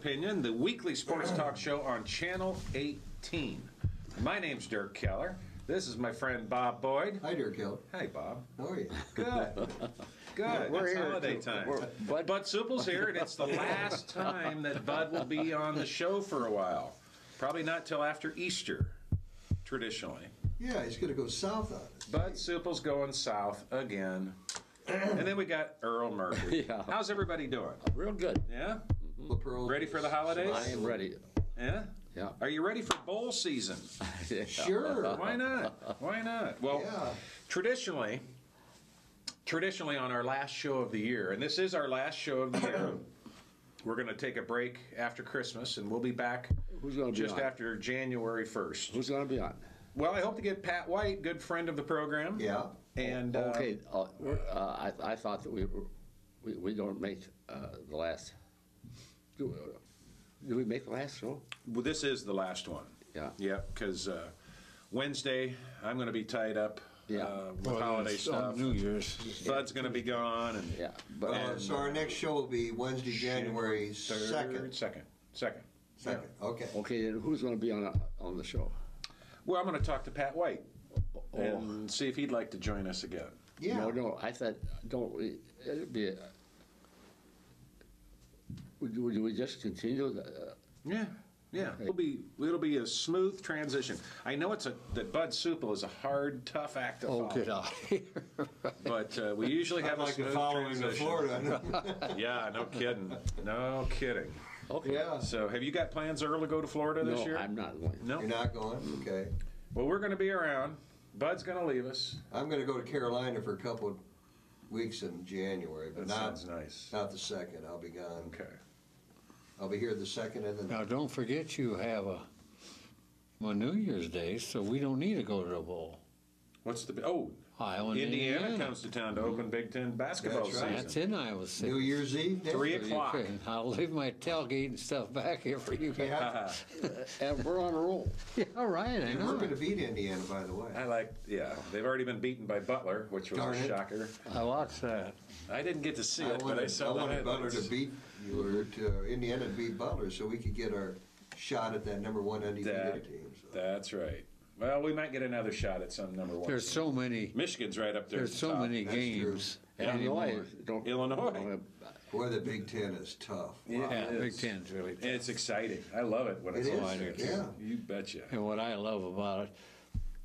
Opinion, the weekly sports talk show on Channel 18. My name's Dirk Keller. This is my friend Bob Boyd. Hi, Dirk Keller. Hey, Bob. How are you? Good. Good. We're it's here holiday time. Bud Supple's here, and it's the last time that Bud will be on the show for a while. Probably not till after Easter, traditionally. Yeah, he's going to go south on us. Bud Supple's going south again. And then we got Earl Murphy. Yeah. How's everybody doing? Real good. Yeah? LaPearl Ready for the holidays? I am ready. Yeah? Yeah. Are you ready for bowl season? Sure. Why not? Why not? Well, Yeah. traditionally on our last show of the year, and this is our last show of the year, we're going to take a break after Christmas, and we'll be back Who's going to be just on? after January 1st. Who's going to be on? Well, I hope to get Pat White, good friend of the program. Yeah. And Okay. I thought that we don't make the last. Do we make the last show? well, this is the last one. Yeah. Yeah, because Wednesday I'm going to be tied up Yeah. with holiday stuff. New Year's. Bud's going to be gone, and Yeah. But So our next show will be Wednesday, January 2nd. Second. Okay. okay, then who's going to be on the show? Well, I'm going to talk to Pat White and see if he'd like to join us again. Yeah. No. I thought don't we? It'd be. Would we just continue? Yeah. Okay. It'll be a smooth transition. I know that Bud Supple is a hard, tough act to follow. Oh, get out of here. But we usually have I'd like a smooth to follow him to transition. Florida. Yeah, no kidding. No kidding. Okay. Yeah. So, have you got plans, Earl, to go to Florida this No, year? I'm not going. No. You're not going? Okay. Well, we're going to be around. Bud's going to leave us. I'm going to go to Carolina for a couple of weeks in January, but That not sounds nice. not the 2nd. I'll be gone. Okay. I'll be here the 2nd and then. Now, don't forget you have a New Year's Day, so we don't need to go to the bowl. What's the Iowa, and Indiana comes to town to open Big Ten basketball That's right. season. That's in Iowa City. New Year's Eve day? 3 o'clock. I'll leave my tailgate and stuff back here for you guys. Yeah. And we're on a roll. Yeah, all right, I We're know. going to beat Indiana, by the way. They've already been beaten by Butler, which was Darn a it. shocker. I watched that. I didn't get to see I it, but I saw the wanted Butler highlights. to beat Indiana to beat Butler, so we could get our shot at that number one undefeated team. So. That's right. Well, we might get another shot at some number one. There's team. so many. Michigan's right up there. There's at the so top. many That's games Yeah. anymore. Illinois. Boy, the Big Ten is tough. Yeah. Wow. Yeah, It Big is. Ten's really tough. It's exciting. I love it when it's It is, exciting. yeah. You betcha. And what I love about it,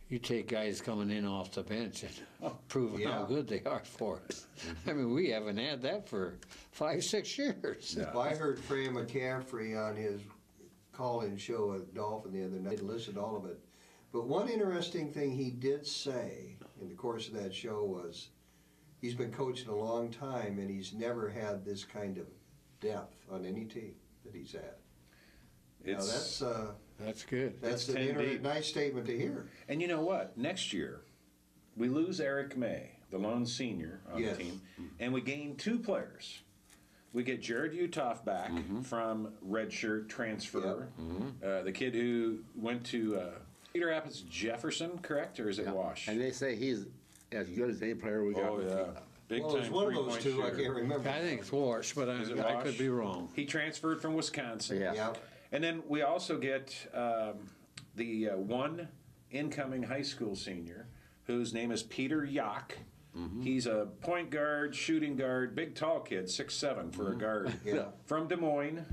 you take guys coming in off the bench and proving Yeah. how good they are for it. I mean, we haven't had that for 5-6 years. Yeah. Well, I heard Freddie McCaffrey on his call-in show at Dolphin the other night. I listened to all of it. But one interesting thing he did say in the course of that show was he's been coaching a long time and he's never had this kind of depth on any team that he's had. Now That's good. that's It's an 10 deep. nice statement to hear. And you know what? Next year, we lose Eric May, the lone senior on Yes. the team, and we gain 2 players. We get Jared Utoff back from redshirt transfer, the kid who went to Cedar Rapids Jefferson, correct? Or is it Wash? And they say he's as good as any player we got. Oh, yeah. Big Well, time there's one of those three-point two, I shooter. can't remember. I think it's Wash, but Is it I Wash? could be wrong. He transferred from Wisconsin. Yeah. Yeah. And then we also get the one incoming high school senior whose name is Peter Yock. He's a point guard, shooting guard, big tall kid, 6'7" for a guard. Yeah. From Des Moines.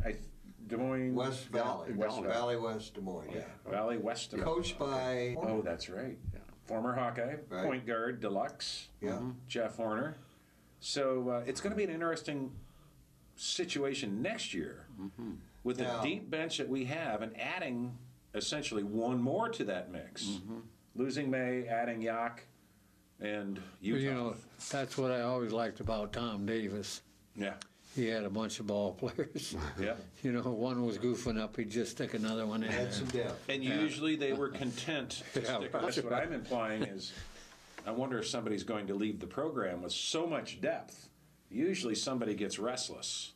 Des Moines. West Valley. West Valley, West Des Moines, yeah. Valley West. Des Moines. Coached by, Oh, that's right. Former Hawkeye, Right. point guard, deluxe, yeah. Jeff Horner. So it's going to be an interesting situation next year with Now- the deep bench that we have and adding essentially one more to that mix. Losing May, adding Yak, and But, Utah. you know, that's what I always liked about Tom Davis. Yeah, He had a bunch of ball players. yeah. You know, one was goofing up, he'd just stick another one in Had there. some depth. And usually they were content to Yeah, stick. That's what I'm implying is, I wonder if somebody's going to leave the program with so much depth. Usually somebody gets restless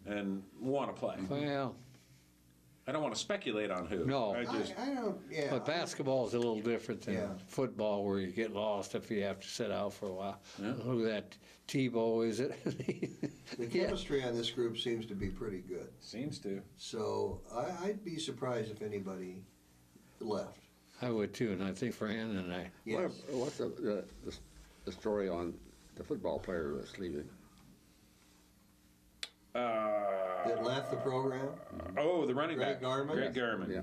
and want to play. Well, I don't want to speculate on who. No. I just, I don't, yeah. But basketball is a little different than Yeah. football, where you get lost if you have to sit out for a while. Yeah. Who that Tebow is it? The chemistry on this group seems to be pretty good. seems to. So I'd be surprised if anybody left. I would too, and I think Fran and I. Yes. What's the story on the football player that's leaving? That left the program. Oh, the running Greg back. Garman? Greg Garman. Yeah.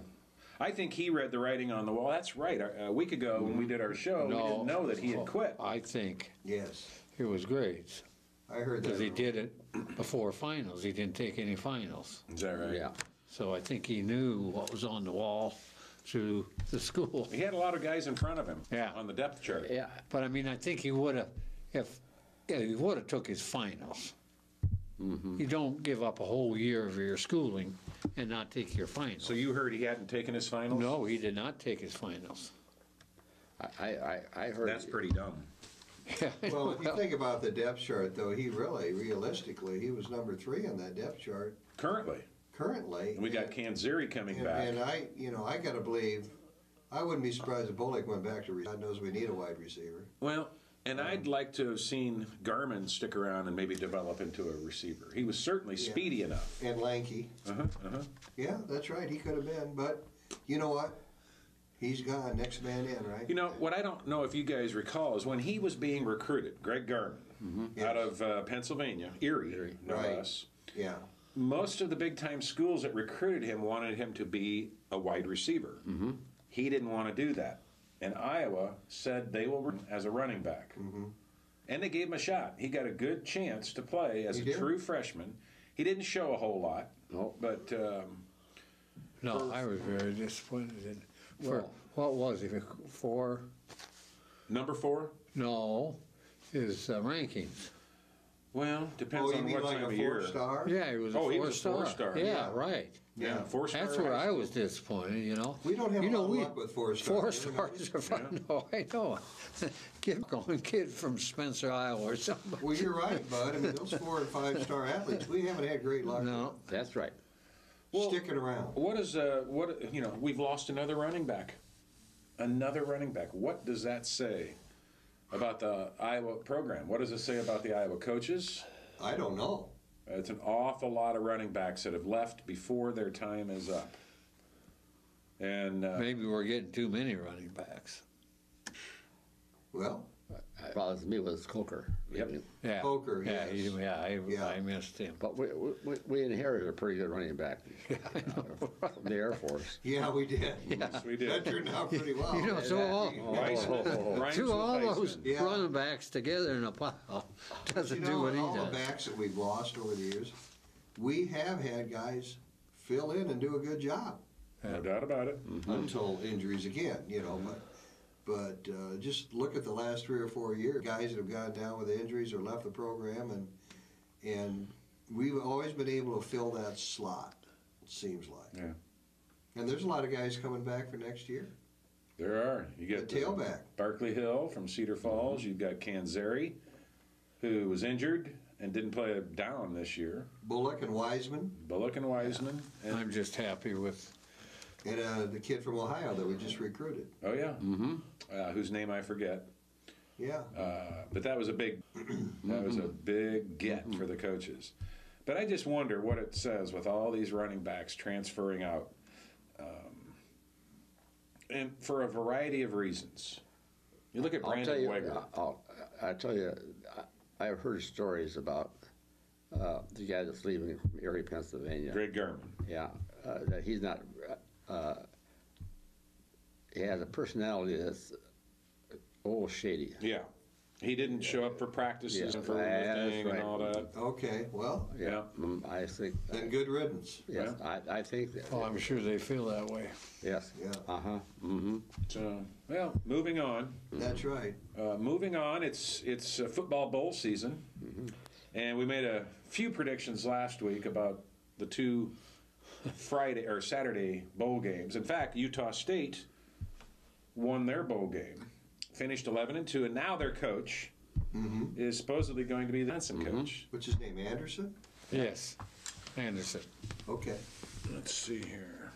I think he read the writing on the wall. That's right. A week ago when we did our show, we didn't know that he had quit. I think Yes. it was grades, I heard that. because he did it before finals. He didn't take any finals. Is that right? Yeah. So I think he knew what was on the wall through the school. He had a lot of guys in front of him Yeah. on the depth chart. Yeah. But I mean, I think he would have, he would have took his finals. You don't give up a whole year of your schooling and not take your finals. So you heard he hadn't taken his finals? No, he did not take his finals. I heard. That's pretty dumb. Well, if you think about the depth chart, though, he really, realistically, he was number 3 on that depth chart Currently. currently. And we got Kanzeri coming And, back. and I got to believe, I wouldn't be surprised if Bullock went back to. God knows we need a wide receiver. Well, and I'd like to have seen Garmin stick around and maybe develop into a receiver. He was certainly speedy enough. And lanky. Yeah, that's right. He could have been, but you know what? He's gone. Next man in, right? You know, what I don't know if you guys recall is when he was being recruited, Greg Garmin, out of Pennsylvania, Erie, no Right. less. Yeah. Most of the big-time schools that recruited him wanted him to be a wide receiver. He didn't want to do that. And Iowa said they will run as a running back. And they gave him a shot. He got a good chance to play as He a did. true freshman. He didn't show a whole lot, No. but No, I was very disappointed in. Well- What was he, 4? number 4? No, his rankings. Well, depends Oh, you on mean what like time a of year. 4-star? Yeah, he was a Oh, 4-star. he was a 4-star. Yeah, Yeah. right. Yeah, 4-star. That's where high I school. was disappointed, you know. We don't have You a know, lot of luck with 4-stars. 4 stars are fun. No, I know. Kid from Spencer, Iowa or something. Well, you're right, bud. I mean, those 4- and 5-star athletes, we haven't had great luck No. That's right. Well, sticking around. What is we've lost another running back. Another running back. What does that say about the Iowa program? What does it say about the Iowa coaches? I don't know. It's an awful lot of running backs that have left before their time is up. And Maybe we're getting too many running backs. Well, Bothers me was Coker. Yep. Yeah. Poker, Yeah, yes. Yeah. I missed him. But we inherited a pretty good running back from the Air Force. yeah, we did. yes, we That did. turned out pretty well. You know, so all, Weissman. to all those Yeah. running backs together in a pile doesn't You do know, what and he all the does. backs that we've lost over the years, we have had guys fill in and do a good job No doubt about it. until injuries again, you know. But just look at the last 3 or 4 years, guys that have gone down with injuries or left the program, and we've always been able to fill that slot. It seems like. Yeah. And there's a lot of guys coming back for next year. There are. You get The tailback. Barkley Hill from Cedar Falls. You've got Kanzeri, who was injured and didn't play a down this year. Bullock and Wiseman, Bullock and Wiseman. And, I'm just happy with, and the kid from Ohio that we just recruited. oh, yeah. Whose name I forget. Yeah. But that was a big get for the coaches. But I just wonder what it says with all these running backs transferring out, and for a variety of reasons. You look at I'll tell Brandon you. Weger. I'll tell you. I've heard stories about the guy that's leaving from Erie, Pennsylvania. Greg Garman. Yeah, that he's not. He has a personality that's shady. Yeah. He didn't show up for practices Yeah, and for that's lifting right. and all that. Okay. Well, Yeah. I think. then good riddance. Yes, I think that. oh, I'm sure they feel that way. Yes. Yeah. So, well, moving on. That's right. Moving on, it's football bowl season, and we made a few predictions last week about the 2 Friday or Saturday bowl games. In fact, Utah State won their bowl game, finished 11-2, and now their coach is supposedly going to be the Benson coach. What's his name? Anderson? Yes, Anderson. Okay. Let's see here.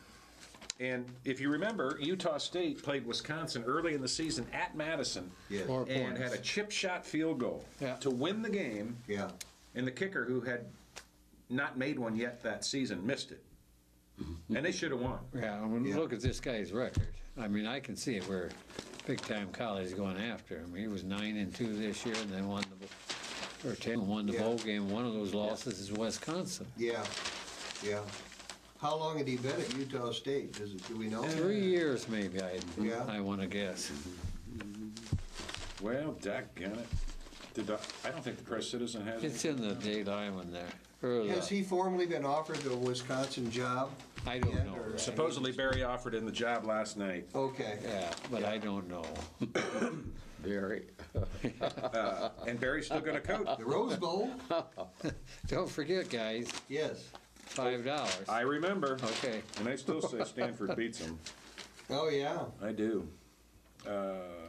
And if you remember, Utah State played Wisconsin early in the season at Madison Yes. 4 and points. had a chip shot field goal Yeah. to win the game. Yeah. And the kicker, who had not made one yet that season, missed it. And they should have won. Yeah, when you Yeah. look at this guy's record, I mean, I can see where big-time college is going after him. He was 9-2 this year, and then won the Yeah. bowl game. One of those losses is Wisconsin. Yeah. Yeah. How long had he been at Utah State? Do we know? 3 years, maybe. Yeah. I want to guess. Well, daggone it. I don't think the Press Citizen has It's it. in the Dade Island there. Or Has he formally been offered the Wisconsin job? I don't yet, know. or- Supposedly Barry offered him the job last night. Okay. Yeah, but I don't know. Very. And Barry's still going to coach. The Rose Bowl? Don't forget, guys, Yes. $5. I remember. Okay. And I still say Stanford beats him. Oh, yeah. I do.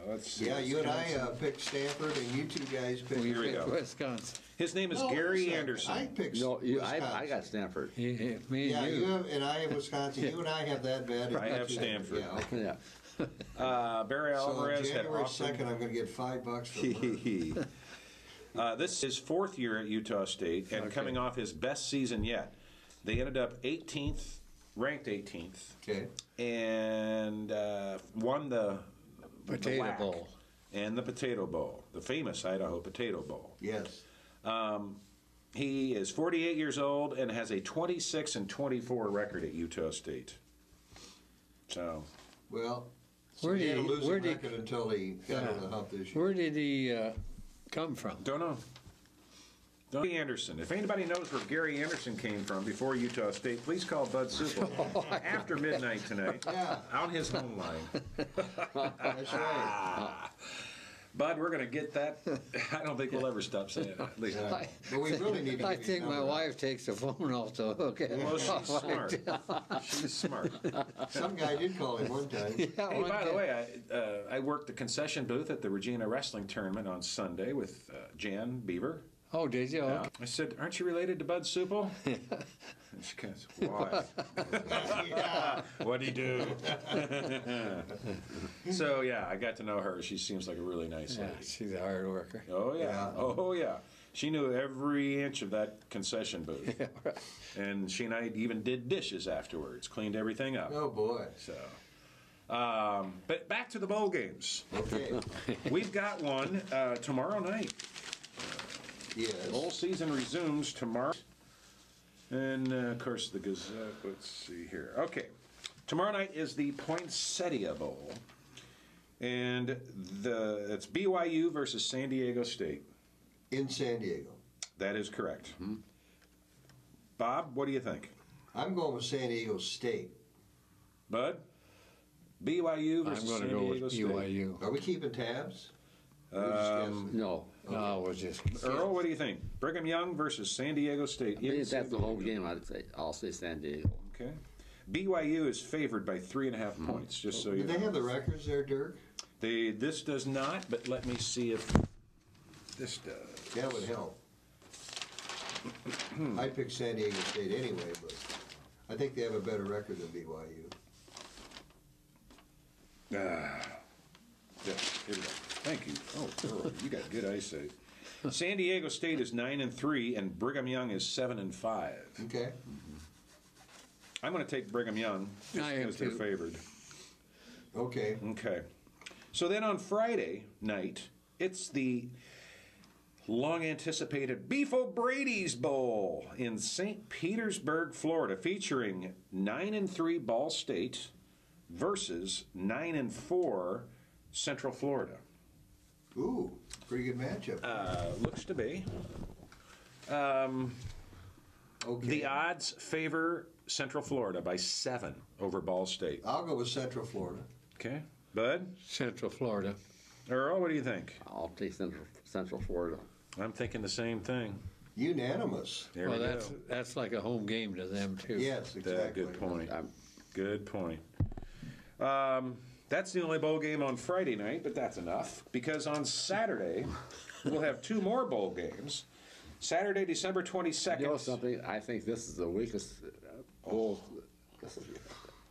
Let's see. Yeah, you and I picked Stanford, and you two guys picked. We Here we picked go. Wisconsin. His name is No, Gary wait a second. Anderson. I picked No, I Wisconsin. got Stanford. Me Yeah, and you you. have, and I have Wisconsin. You and I have that bad. I have Stanford. Yeah, okay. Yeah. Barry So on Alvarez had January offered. 2nd, I'm going to get $5 for her. This is his 4th year at Utah State and Okay. coming off his best season yet. They ended up 18th, ranked 18th, Okay. and won the Potato WAC Bowl. and the Potato Bowl, the famous Idaho Potato Bowl. Yes. He is 48 years old and has a 26-24 record at Utah State. So, Well, so Where he did had a he- losing where did- record until he got over the hump this year. Where did he come from? don't know. Gary Anderson. If anybody knows where Gary Anderson came from before Utah State, please call Bud Supple after midnight tonight Yeah. on his home line. That's right. Bud, we're going to get that. I don't think we'll ever stop saying it. At least. Yeah. But we really need to I get his think my number. wife takes the phone off the hook. Well, she's smart. She's smart. Some guy did call him one time. Yeah, Hey, one by the day. way, I worked the concession booth at the Regina Wrestling Tournament on Sunday with Jan Beaver. Oh, did you? Okay. I said, "Aren't you related to Bud Supple?" And she goes, "Why? Yeah. What'd he do?" So yeah, I got to know her. She seems like a really nice Yeah, lady. she's a hard worker. Oh yeah. Yeah. Oh yeah. She knew every inch of that concession booth, and she and I even did dishes afterwards, cleaned everything up. Oh, boy. So, but back to the bowl games. Okay. We've got one tomorrow night. Bowl Yes. season resumes tomorrow. And, of course, the Gazette. Let's see here. Okay. Tomorrow night is the Poinsettia Bowl. And it's BYU versus San Diego State. In San Diego. That is correct. Bob, what do you think? I'm going with San Diego State. Bud? BYU I'm versus going to San go Diego with State. BYU. Are we keeping tabs? We're just guessing. No. No, we're just. Earl, what do you think? Brigham Young versus San Diego State. I mean, in if San that's the home Diego. game, I'll say San Diego. Okay. BYU is favored by 3.5 points, just so you Do they know. have the records there, Dirk? This does not, but let me see if this does. That would help. I picked San Diego State anyway, but I think they have a better record than BYU. Yeah, here we go. Thank you. Oh, Earl, you got good eyesight. San Diego State is 9-3, and Brigham Young is 7-5. Okay. I'm going to take Brigham Young just I am because they're too. favored. Okay. Okay. So then on Friday night, it's the long-anticipated Beef O'Brady's Bowl in St. Petersburg, Florida, featuring 9-3 Ball State versus 9-4 Central Florida. Ooh, pretty good matchup. Looks to be. Okay. The odds favor Central Florida by 7 over Ball State. I'll go with Central Florida. Okay. Bud? Central Florida. Earl, what do you think? I'll take Central Florida. I'm thinking the same thing. Unanimous. There Well, we that's go. that's like a home game to them too. Yes, exactly. Good point. I'm- Good point. That's the only bowl game on Friday night, but that's enough because on Saturday we'll have 2 more bowl games. Saturday, December 22nd. You know something? I think this is the weakest bowl.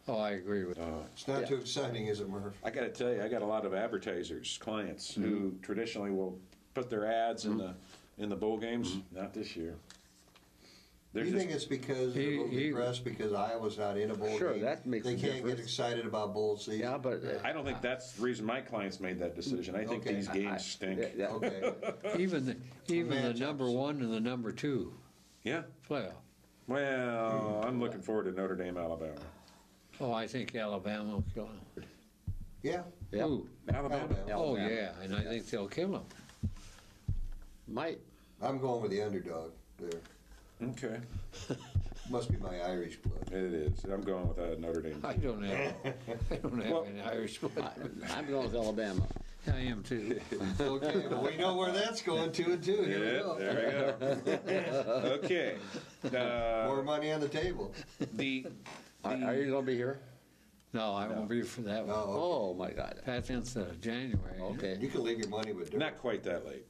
Oh, I agree with It's not Yeah. too exciting, is it, Murph? I got to tell you, I got a lot of advertisers, clients who traditionally will put their ads in the bowl games. Not this year. Do They're you just, think it's because they're a little depressed because Iowa's not in a bowl Sure, game? that makes They a can't get difference. excited about bowl season? Yeah, but I don't think that's the reason my clients made that decision. I think Okay. these games stink. Okay. even the matchups. number 1 and the number 2 Yeah. playoff. Well, I'm looking forward to Notre Dame, Alabama. Oh, I think Alabama will kill him. Yeah. yeah. Ooh. Alabama. Oh, Alabama. yeah, and I think they'll kill him. Might. I'm going with the underdog there. Okay. Must be my Irish blood. It is. I'm going with Notre Dame. I don't have Well- any Irish blood. I'm going with Alabama. I am too. Okay, well, we know where that's going, 2 and 2. Here we Yeah, go. there we go. Okay. More money on the table. The Are you going to be here? No, I won't be for that one. Oh, Oh, my God. That's into January. Okay. you can leave your money with dirt. not quite that late,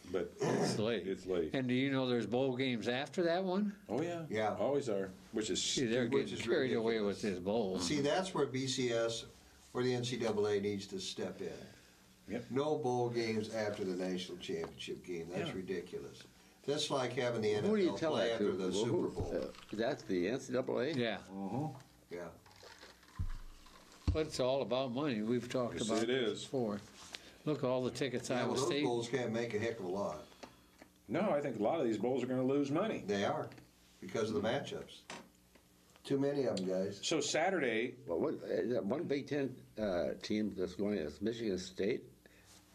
but It's late. it's late. And do you know there's bowl games after that one? Oh yeah, Yeah. always are. Which is See, they're Which getting is carried away ridiculous. with this bowl. See, that's where BCS or the NCAA needs to step in. Yep. No bowl games after the national championship game. That's Yeah. ridiculous. That's like having the Who do you NFL tell play that after to? the Super Bowl. That's the NCAA? Yeah, Yeah. but it's all about money. We've talked Yes, about it this is. before. Look, all the tickets Yeah, Iowa well, those State. bowls can't make a heck of a lot. no. I think a lot of these bowls are going to lose money. They are because of the matchups. Too many of them, guys. So Saturday, Well, one Big Ten team that's going is Michigan State.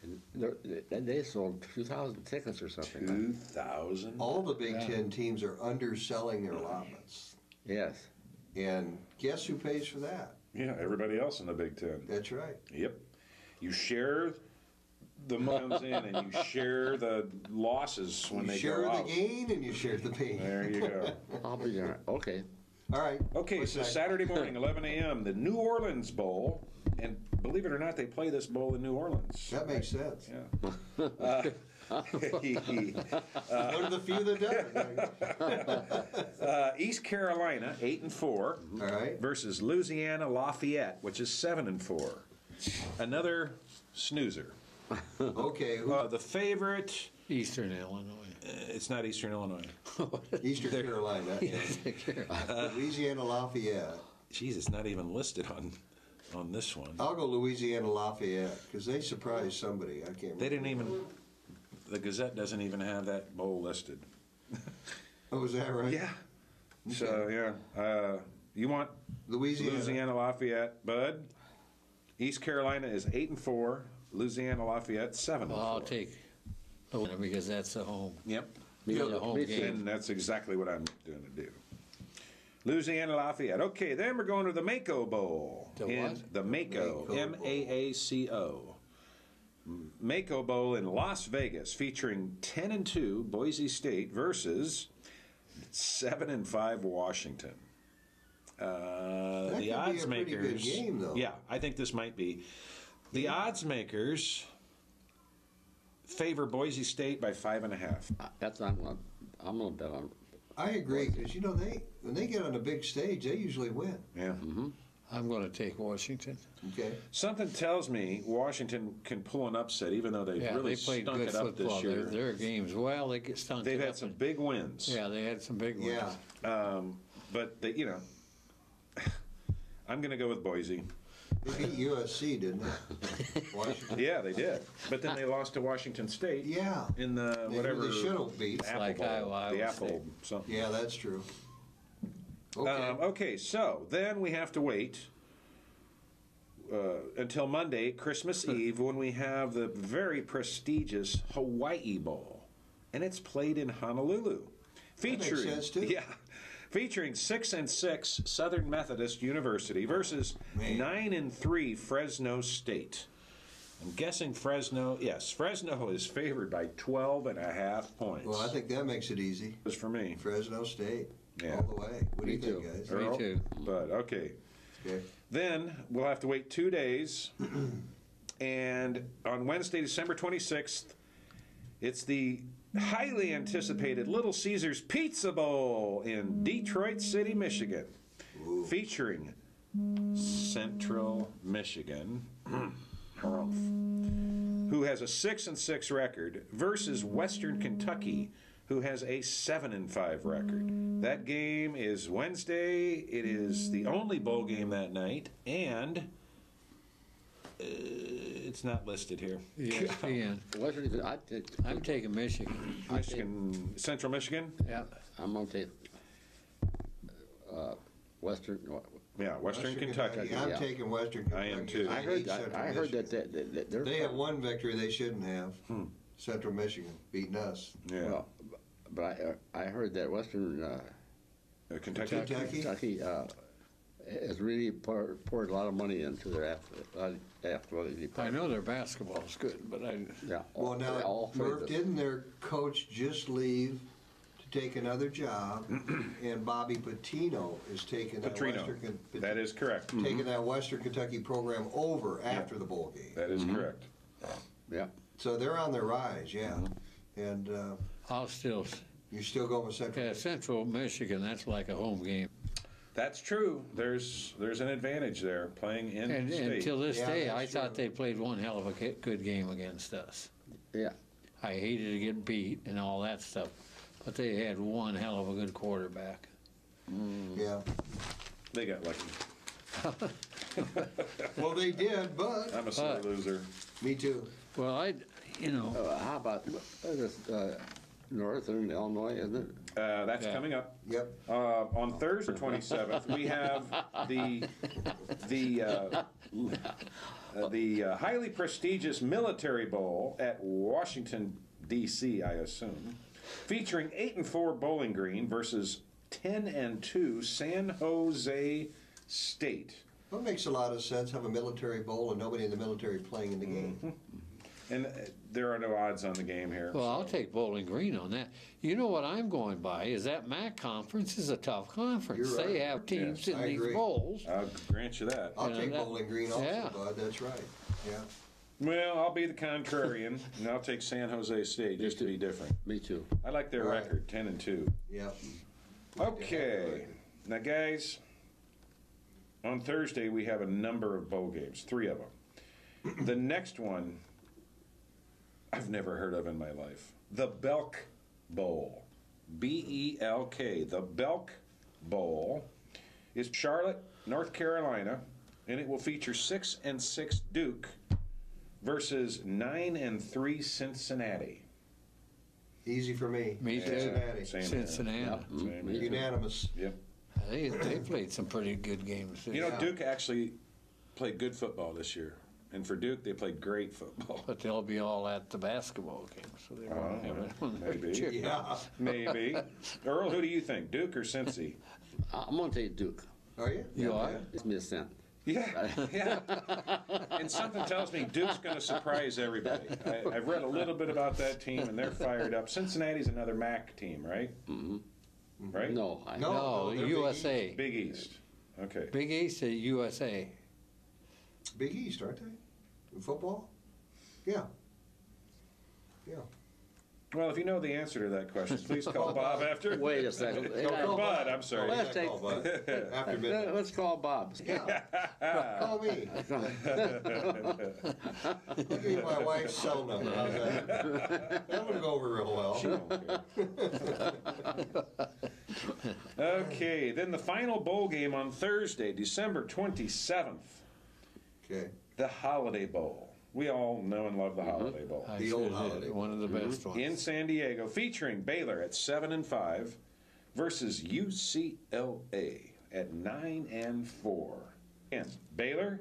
And they sold 2,000 tickets or something. 2,000. All the Big Yeah. Ten teams are underselling their allotments. Yes. And guess who pays for that? Yeah, everybody else in the Big Ten. That's right. Yep. You share the money comes in, and you share the losses when You they share go the out. gain and you share the pain. There you go. I'll be there. Okay. All right. Okay, What's so next? Saturday morning, 11 a.m., the New Orleans Bowl, and believe it or not, they play this bowl in New Orleans. That makes sense. Yeah. One of the few that does. East Carolina, 8-4, All right. versus Louisiana Lafayette, which is 7-4. Another snoozer. Okay. The favorite, Eastern Illinois. it's not Eastern Illinois. Eastern Carolina. Louisiana Lafayette. Jeez, it's not even listed on this one. I'll go Louisiana Lafayette because they surprised somebody. I can't remember. They didn't even, the Gazette doesn't even have that bowl listed. Oh, is that right? Yeah. So, yeah. You want Louisiana Lafayette, Bud? East Carolina is 8-4. Louisiana Lafayette 7-4. Well, I'll take Louisiana because that's the home. Yep. Me The too. home Me game. too. And that's exactly what I'm going to do. Louisiana Lafayette. Okay, then we're going to the Mako Bowl. The what? The Mako. Mako Bowl. M-A-A-C-O. Mako Bowl in Las Vegas, featuring 10-2 Boise State versus 7-5 Washington. That could The be odds a pretty makers. good game, though. Yeah, I think this might be. The odds makers favor Boise State by 5.5. That's I'm gonna bet on. I agree because when they get on a big stage, they usually win. Yeah. I'm going to take Washington. Okay. Something tells me Washington can pull an upset, even though they've Yeah, really they played stunk good it up football. this year. Their games, well, they get stunk. They've it had up some and- big wins. Yeah, they had some big ones. Yeah. But they, I'm going to go with Boise. They beat USC, didn't they? Washington. Yeah, they did. But then they lost to Washington State. Yeah. In the They whatever. really should have beat. Apple like Bowl, Iowa the State. Apple something. Yeah, that's true. Okay. Okay, so then we have to wait until Monday, Christmas Eve, when we have the very prestigious Hawaii Bowl, and it's played in Honolulu, makes featuring sense, too. featuring 6-6 Southern Methodist University versus Man. 9-3 Fresno State. I'm guessing Fresno. Yes, Fresno is favored by 12.5 points. Well, I think that makes it easy. It's for me. Fresno State. Yeah. All the way. What do you Me think, too. guys? Me Earl? too. But okay. Okay. Then we'll have to wait 2 days. And on Wednesday, December 26th, it's the highly anticipated Little Caesars Pizza Bowl in Detroit City, Michigan, featuring Central Michigan, who has a 6-6 record, versus Western Kentucky, who has a 7-5 record. That game is Wednesday. It is the only bowl game that night, and it's not listed here. ESPN. Western, I'm taking Michigan. Michigan, Central Michigan. Yeah. I'm going to take Western. Yeah, Western Kentucky. I'm Yeah. taking Western Kentucky. I am too. I heard that. Central I heard Michigan. that they're. They have one victory they shouldn't have. Central Michigan beating us. Yeah, Well, but I heard that Western Kentucky. Kentucky has really poured a lot of money into their athletic I department. know their basketball's good, but Yeah. Well, now, all three of Murph, them. didn't their coach just leave to take another job? And Bobby Petrino is taking that Petrino. That is correct. taking that Western Kentucky program over after the bowl game. That is correct. Yeah. So they're on their rise, yeah. And I'll still, you're still going with Central. yeah, Central Michigan, that's like a home game. That's true. There's an advantage there playing in And state. until this Yeah, day, that's I thought true. they played one hell of a good game against us. Yeah. I hated to get beat and all that stuff, but they had one hell of a good quarterback. Yeah. They got lucky. Well, they did, but I'm a sore But- loser. me too. Well, How about this Northern Illinois, isn't it? That's Yeah. coming up. Yep. On Thursday, 27th, we have the highly prestigious Military Bowl at Washington, D.C., I assume, featuring 8-4 Bowling Green versus 10-2 San Jose State. That makes a lot of sense. Have a military bowl and nobody in the military playing in the game. And there are no odds on the game here. well, I'll so- take Bowling Green on that. You know what I'm going by is that MAC conference is a tough conference. You're right. They have teams Yes, in I these agree. bowls. I'll grant you that. I'll You know, take that- Bowling Green also, yeah. Bud. That's right. Yeah. Well, I'll be the contrarian, and I'll take San Jose State just to be different. Me too. I like their Right. record, 10-2. Yeah. Okay. Now, guys, on Thursday we have a number of bowl games, 3 of them. The next one I've never heard of in my life. The Belk Bowl. B-E-L-K. The Belk Bowl is Charlotte, North Carolina, and it will feature 6-6 Duke versus 9-3 Cincinnati. Easy for me. Me too. Cincinnati. Same here. Cincinnati. Same here. Unanimous. Yep. They played some pretty good games. You know, Yeah. Duke actually played good football this year. And for Duke, they played great football. But they'll be all at the basketball game, so they won't have it on their maybe. chip. Yeah. Maybe. Earl, who do you think, Duke or Cincy? I'm going to take Duke. Are you? You are? It's me a cent. Yeah, yeah. And something tells me Duke's going to surprise everybody. I've read a little bit about that team, and they're fired up. Cincinnati's another MAC team, right? Mm-hmm. Right? No. No, they're Big USA. Big East. Okay. Big East at USA. Big East, aren't they? In football? Yeah. Yeah. Well, if you know the answer to that question, please call Bob after. Wait a second. Or Bud, I'm sorry. Let's take- Call Bud. After midnight. Let's call Bob. Yeah. Call me. I'll give you my wife's cell number. How's that? That would go over real well. Okay, then the final bowl game on Thursday, December 27th, Okay. the Holiday Bowl. We all know and love the Holiday Bowl. I The sure old did. holiday. One of the best ones. In San Diego, featuring Baylor at 7-5 versus UCLA at 9-4. And Baylor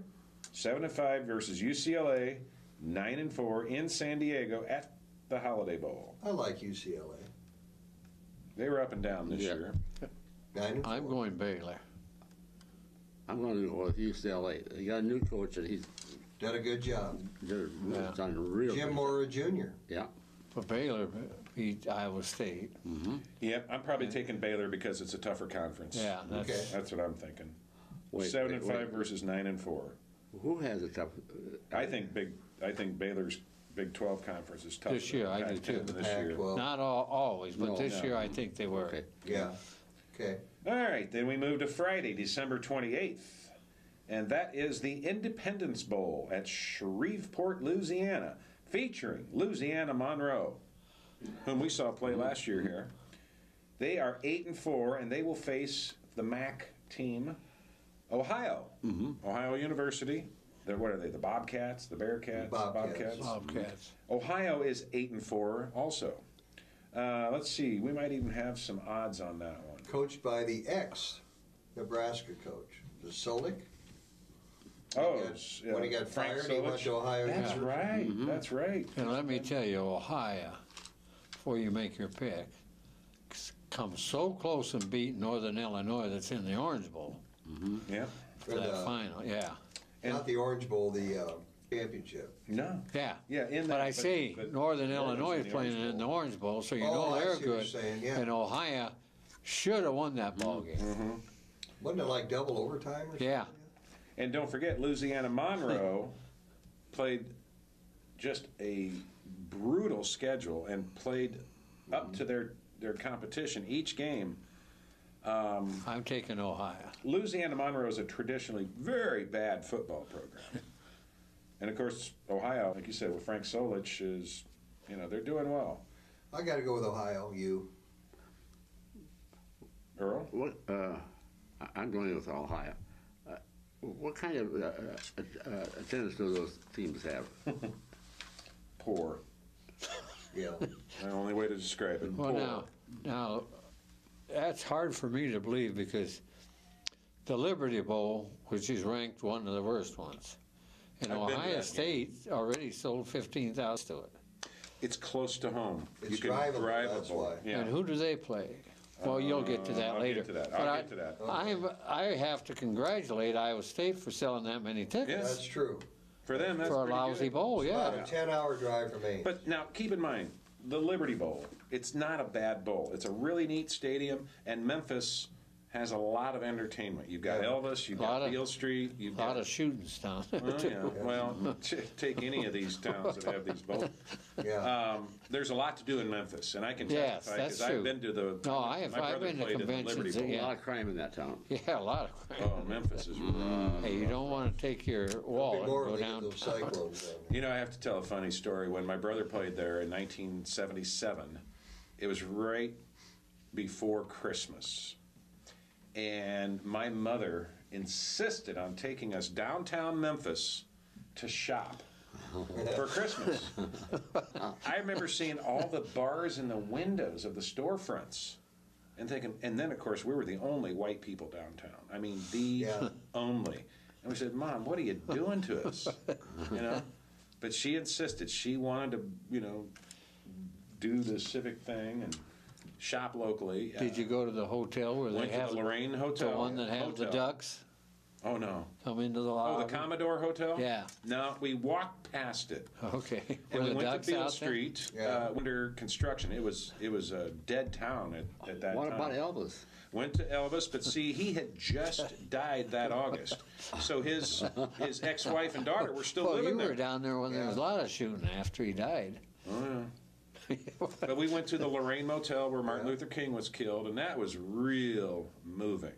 7-5 versus UCLA 9-4 in San Diego at the Holiday Bowl. I like UCLA. They were up and down this Yeah. year. 9-4. I'm going Baylor. I'm going to go with UCLA. They got a new coach, and he's Done a good job. done real Jim good. Mora Jr. Yeah. But Baylor beat Iowa State. Yep, I'm probably taking Baylor because it's a tougher conference. Yeah, that's Okay. That's what I'm thinking. Wait, 7-5 versus 9-4. Who has a tough? I think Baylor's Big 12 conference is tougher. This year, than I do Pac-10 too. This year. Pac-12. not always, but No, this no. year I think they were. Okay. Yeah. Okay. All right, then we move to Friday, December 28th. and that is the Independence Bowl at Shreveport, Louisiana, featuring Louisiana Monroe, whom we saw play last year here. They are 8-4, and they will face the MAC team, Ohio. Ohio University. What are they? The Bobcats, the Bearcats, Bobcats. Ohio is 8-4 also. Let's see. We might even have some odds on that one. Coached by the ex-Nebraska coach, the Solik. Oh, When he got Frank fired, he went Solich. to Ohio That's University. right. That's right. And let me tell you, Ohio, before you make your pick, comes so close and beat Northern Illinois that's in the Orange Bowl Yeah. for that final. Yeah. Not the Orange Bowl, the championship. No. Yeah. Yeah. In But that, I say but Northern Northern's Illinois in is the playing Orange in the Bowl. Orange Bowl, so you Oh, know I they're see what you're good. saying, yeah. And Ohio should have won that ball game. Wasn't it like double overtime or something? Yeah. And don't forget, Louisiana Monroe played just a brutal schedule and played up to their competition each game. I'm taking Ohio. Louisiana Monroe is a traditionally very bad football program. And of course, Ohio, like you said, with Frank Solich is, they're doing well. I got to go with Ohio. You? Earl? I'm going with Ohio. What kind of attendance do those teams have? Poor. Yeah. The only way to describe it. Well, Poor. now, that's hard for me to believe because the Liberty Bowl, which is ranked one of the worst ones, and I've been to that Ohio game. State already sold 15,000 to it. It's close to home. It's you can drivable, drive that's a bowl. why. Yeah. And who do they play? Well, you'll get to that I'll later. get to that. But I'll get to that. I have to congratulate Iowa State for selling that many tickets Yes. That's true. For them, that's for a pretty lousy good. bowl. About Yeah. a 10-hour drive from Ames. But now, keep in mind, the Liberty Bowl, it's not a bad bowl. It's a really neat stadium, and Memphis has a lot of entertainment. You've got Yeah. Elvis, you've Lot got of- Beale Street, you've A lot got... of shootings down there, Oh, too. yeah. Well, take any of these towns that have these bowls. Yeah. There's a lot to do in Memphis, and I can Yes, testify that's because true. I've been to the... No, my I've brother been to played in the conventions Liberty that- Bowl. A yeah. lot of crime in that town. Yeah, a lot of crime. Oh, Memphis is rough. Hey, you don't want to take your wallet and More go when they down. get those cyclones down there. You know, I have to tell a funny story. When my brother played there in 1977, it was right before Christmas. And my mother insisted on taking us downtown Memphis to shop for Christmas. I remember seeing all the bars in the windows of the storefronts and thinking, and then of course we were the only white people downtown. I mean, the Yeah. only. And we said, Mom, what are you doing to us? But she insisted. She wanted to, do the civic thing and shop locally. Did you go to the hotel where they Went to have the Lorraine Hotel. the one that has the Hotel. ducks Oh, no. come into the Oh, lobby? the Commodore Hotel? Yeah. No, we walked past it. Okay. And Were we the went ducks to Beale out there? Street Yeah. under construction. It was a dead town at that What time. about Elvis? Went to Elvis, but see, he had just died that August. So his ex-wife and daughter were still Well, you living were there. down there when there was a lot of shooting after he died. But we went to the Lorraine Motel where Martin Luther King was killed, and that was real moving.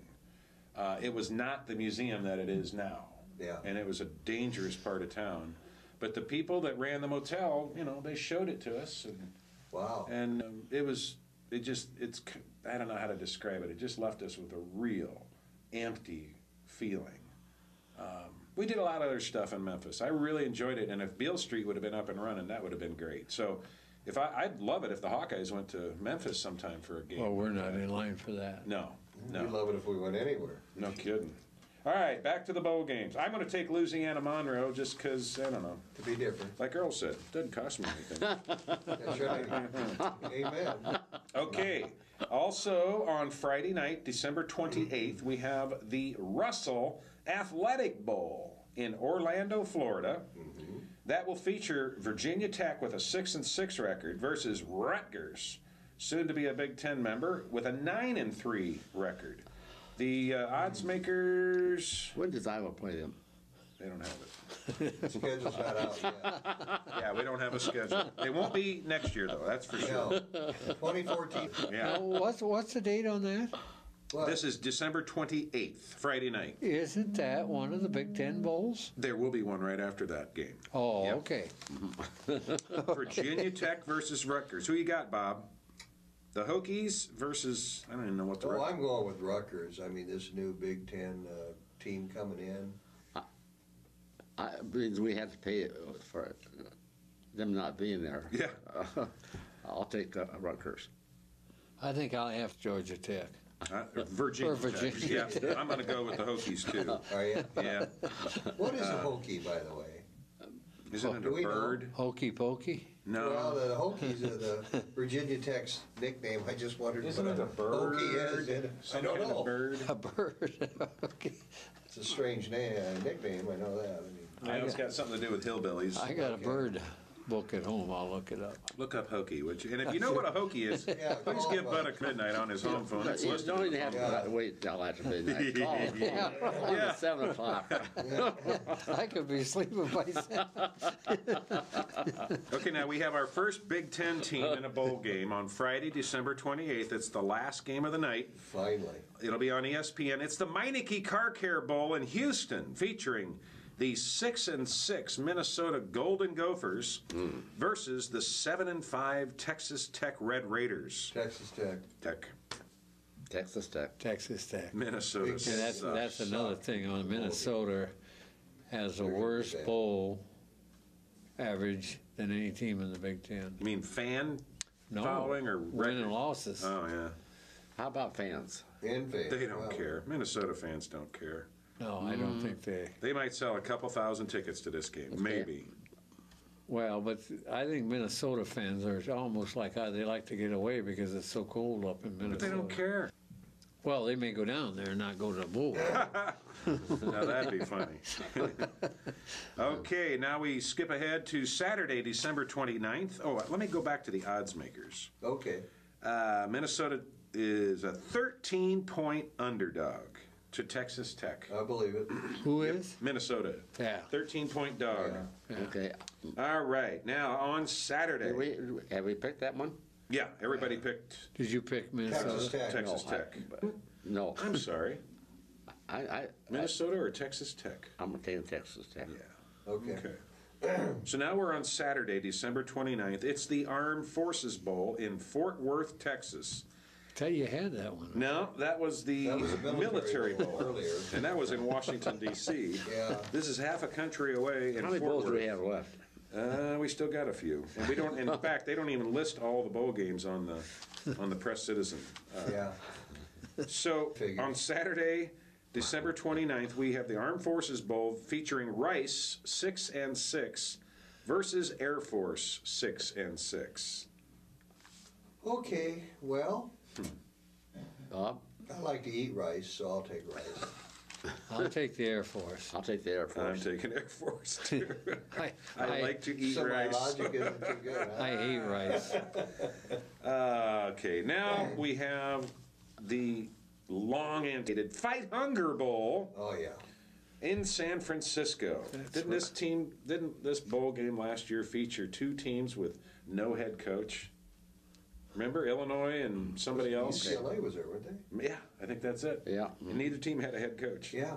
It was not the museum that it is now. Yeah. And it was a dangerous part of town. But the people that ran the motel, they showed it to us, Wow. and it's I don't know how to describe it. It just left us with a real empty feeling. We did a lot of other stuff in Memphis. I really enjoyed it, and if Beale Street would have been up and running, that would have been great. So I'd love it if the Hawkeyes went to Memphis sometime for a game. Well, we're not in line for that. No, We'd no, love it if we went anywhere. no kidding. All right, back to the bowl games. I'm going to take Louisiana Monroe just because, I don't know, To be different. like Earl said, it doesn't cost me anything. That's right. Amen. Okay. Also on Friday night, December 28th, we have the Russell Athletic Bowl in Orlando, Florida. That will feature Virginia Tech with a 6-6 record versus Rutgers, soon to be a Big Ten member, with a 9-3 record. The odds makers, When does Iowa play them? they don't have it. The schedule's not out yet. Yeah, we don't have a schedule. It won't be next year, though, that's for sure. No. 2014. Yeah. What's the date on that? What? This is December 28th, Friday night. Isn't that one of the Big Ten bowls? There will be one right after that game. Oh, Yep. okay. Virginia Tech versus Rutgers. Who you got, Bob? The Hokies versus, I don't even know what the Oh, I'm going with Rutgers. I mean, this new Big Ten team coming in. We have to pay for them not being there. Yeah. I'll take Rutgers. I think I'll have Georgia Tech. Virginia. Or Virginia Tech. Yeah, I'm going to go with the Hokies too. Are you? Yeah. What is a Hokie, by the way? Isn't it Do a we know? bird? Hokey pokey? No. Well, the Hokies are the Virginia Tech's nickname. I just wondered Isn't what it a bird? Hokie is. I Some don't kind know. of bird. A bird. Okay. It's a strange nickname. I know that. I mean, Yeah, it's got something to do with hillbillies. I got a bird book at home. I'll look it up. Look up Hokie, would you? And if you know what a Hokie is, Yeah, please call give him, Bud a midnight on his home phone. It's You listed. don't even have Yeah. to wait till after midnight. Call on Yeah. at 7 o'clock. I could be sleeping by 7. Okay, now we have our first Big Ten team in a bowl game on Friday, December 28th. It's the last game of the night. finally. It'll be on ESPN. It's the Meineke Car Care Bowl in Houston, featuring the 6-6 Minnesota Golden Gophers versus the 7-5 Texas Tech Red Raiders. Texas Tech. Texas Tech. Texas Tech. Minnesota. Big And that's sucks. another thing on Minnesota has the They're gonna be worst bad. bowl average than any team in the Big Ten. You mean fan No, following or win and record? losses. Oh, yeah. How about fans? And fans. They don't Wow. care. Minnesota fans don't care. No, I don't think they. They might sell a couple thousand tickets to this game, maybe. Well, but I think Minnesota fans are almost like they like to get away because it's so cold up in Minnesota. But they don't care. Well, they may go down there and not go to the bowl. Now that'd be funny. Okay, now we skip ahead to Saturday, December 29th. Oh, let me go back to the odds makers. Okay. Minnesota is a 13-point underdog to Texas Tech. I believe it. Who is? Minnesota. Yeah. 13-point dog. Yeah. Okay. All right, now on Saturday. Have we picked that one? Yeah, everybody picked Did you pick Minnesota? Texas Tech. Texas No, Tech. No. I'm sorry. I Minnesota or Texas Tech? I'm taking Texas Tech. Yeah. Okay. Okay. So now we're on Saturday, December 29th. It's the Armed Forces Bowl in Fort Worth, Texas. Tell you had that one. No, that was the That was a military Bowl. bowl earlier. And that was in Washington, D.C. Yeah. This is half a country away in How many Fort bowls do Worth. we have left? We still got a few. And we don't, in fact, they don't even list all the bowl games on the Press Citizen. Yeah. So Figures. on Saturday, December 29th, we have the Armed Forces Bowl featuring Rice 6-6 versus Air Force 6-6. Okay. Well, Bob? I like to eat rice, so I'll take rice. I'll take the Air Force. I'll take the Air I'm Force. taking Air Force too. I I like to eat So my rice. logic isn't too good. Huh? I hate rice. Okay, now we have the long-anticipated Fight Hunger Bowl Oh yeah. in San Francisco. Didn't this bowl game last year feature two teams with no head coach? Remember Illinois and somebody else? UCLA was there, weren't they? Yeah, I think that's it. Yeah. And neither team had a head coach. Yeah.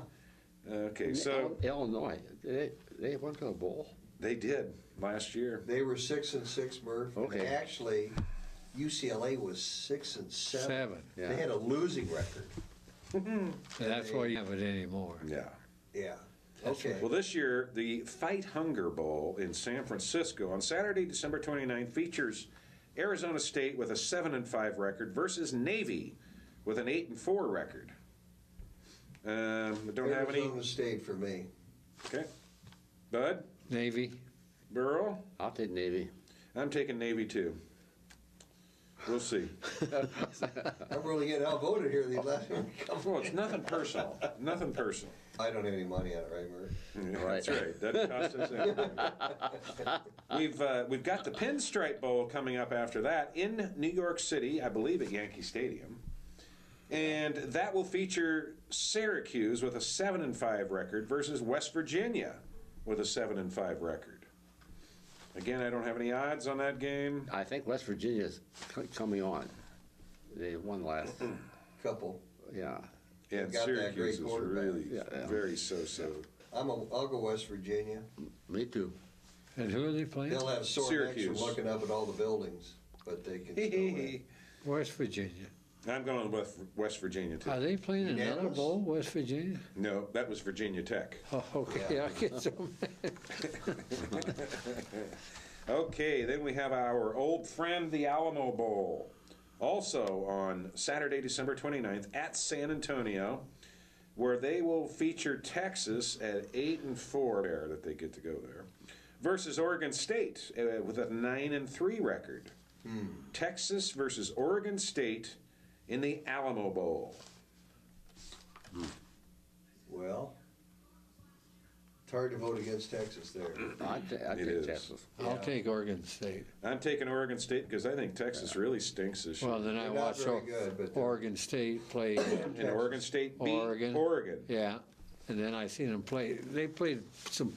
Okay, so Illinois, they went to a bowl. they did last year. They were 6-6, Murph. and Okay. Actually, UCLA was 6-7. 7. Yeah. They had a losing record. That's why you have it anymore. Yeah. Yeah. Okay. Well, this year, the Fight Hunger Bowl in San Francisco on Saturday, December 29th, features Arizona State with a 7-5 record versus Navy with an 8-4 record. Don't have any. Arizona State for me. Okay. Bud? Navy. Burl? I'll take Navy. I'm taking Navy too. We'll see. I'm really getting outvoted here these last couple. Well, it's nothing personal. Nothing personal. I don't have any money on it, right, Murph? Yeah, that's right. Doesn't cost us anything. We've got the Pinstripe Bowl coming up after that in New York City, I believe at Yankee Stadium. And that will feature Syracuse with a 7-5 record versus West Virginia with a 7-5 record. Again, I don't have any odds on that game. I think West Virginia's coming on. They won last. Couple. Yeah. And got that Syracuse great is quarterback. really Yeah. very so-so. I'll go West Virginia. Me too. And who are they playing? They'll have sore necks from Syracuse. looking up at all the buildings, but they can still win. West Virginia. I'm going with West Virginia too. Are they playing another Unanimous? bowl, West Virginia? No, that was Virginia Tech. Oh, okay, Yeah. I get some. Okay, then we have our old friend, the Alamo Bowl. Also on Saturday, December 29th at San Antonio, where they will feature Texas at 8-4 there that they get to go there, versus Oregon State with a 9-3 record. Texas versus Oregon State in the Alamo Bowl. Well, it's hard to vote against Texas there. I'd It take is. Texas. I'll take Oregon State. I'm taking Oregon State because I think Texas really stinks this year. Well, then I They're not watched very good, but they're- Oregon State play, And Oregon State beat Oregon. Oregon. yeah, and then I seen them play. They played some.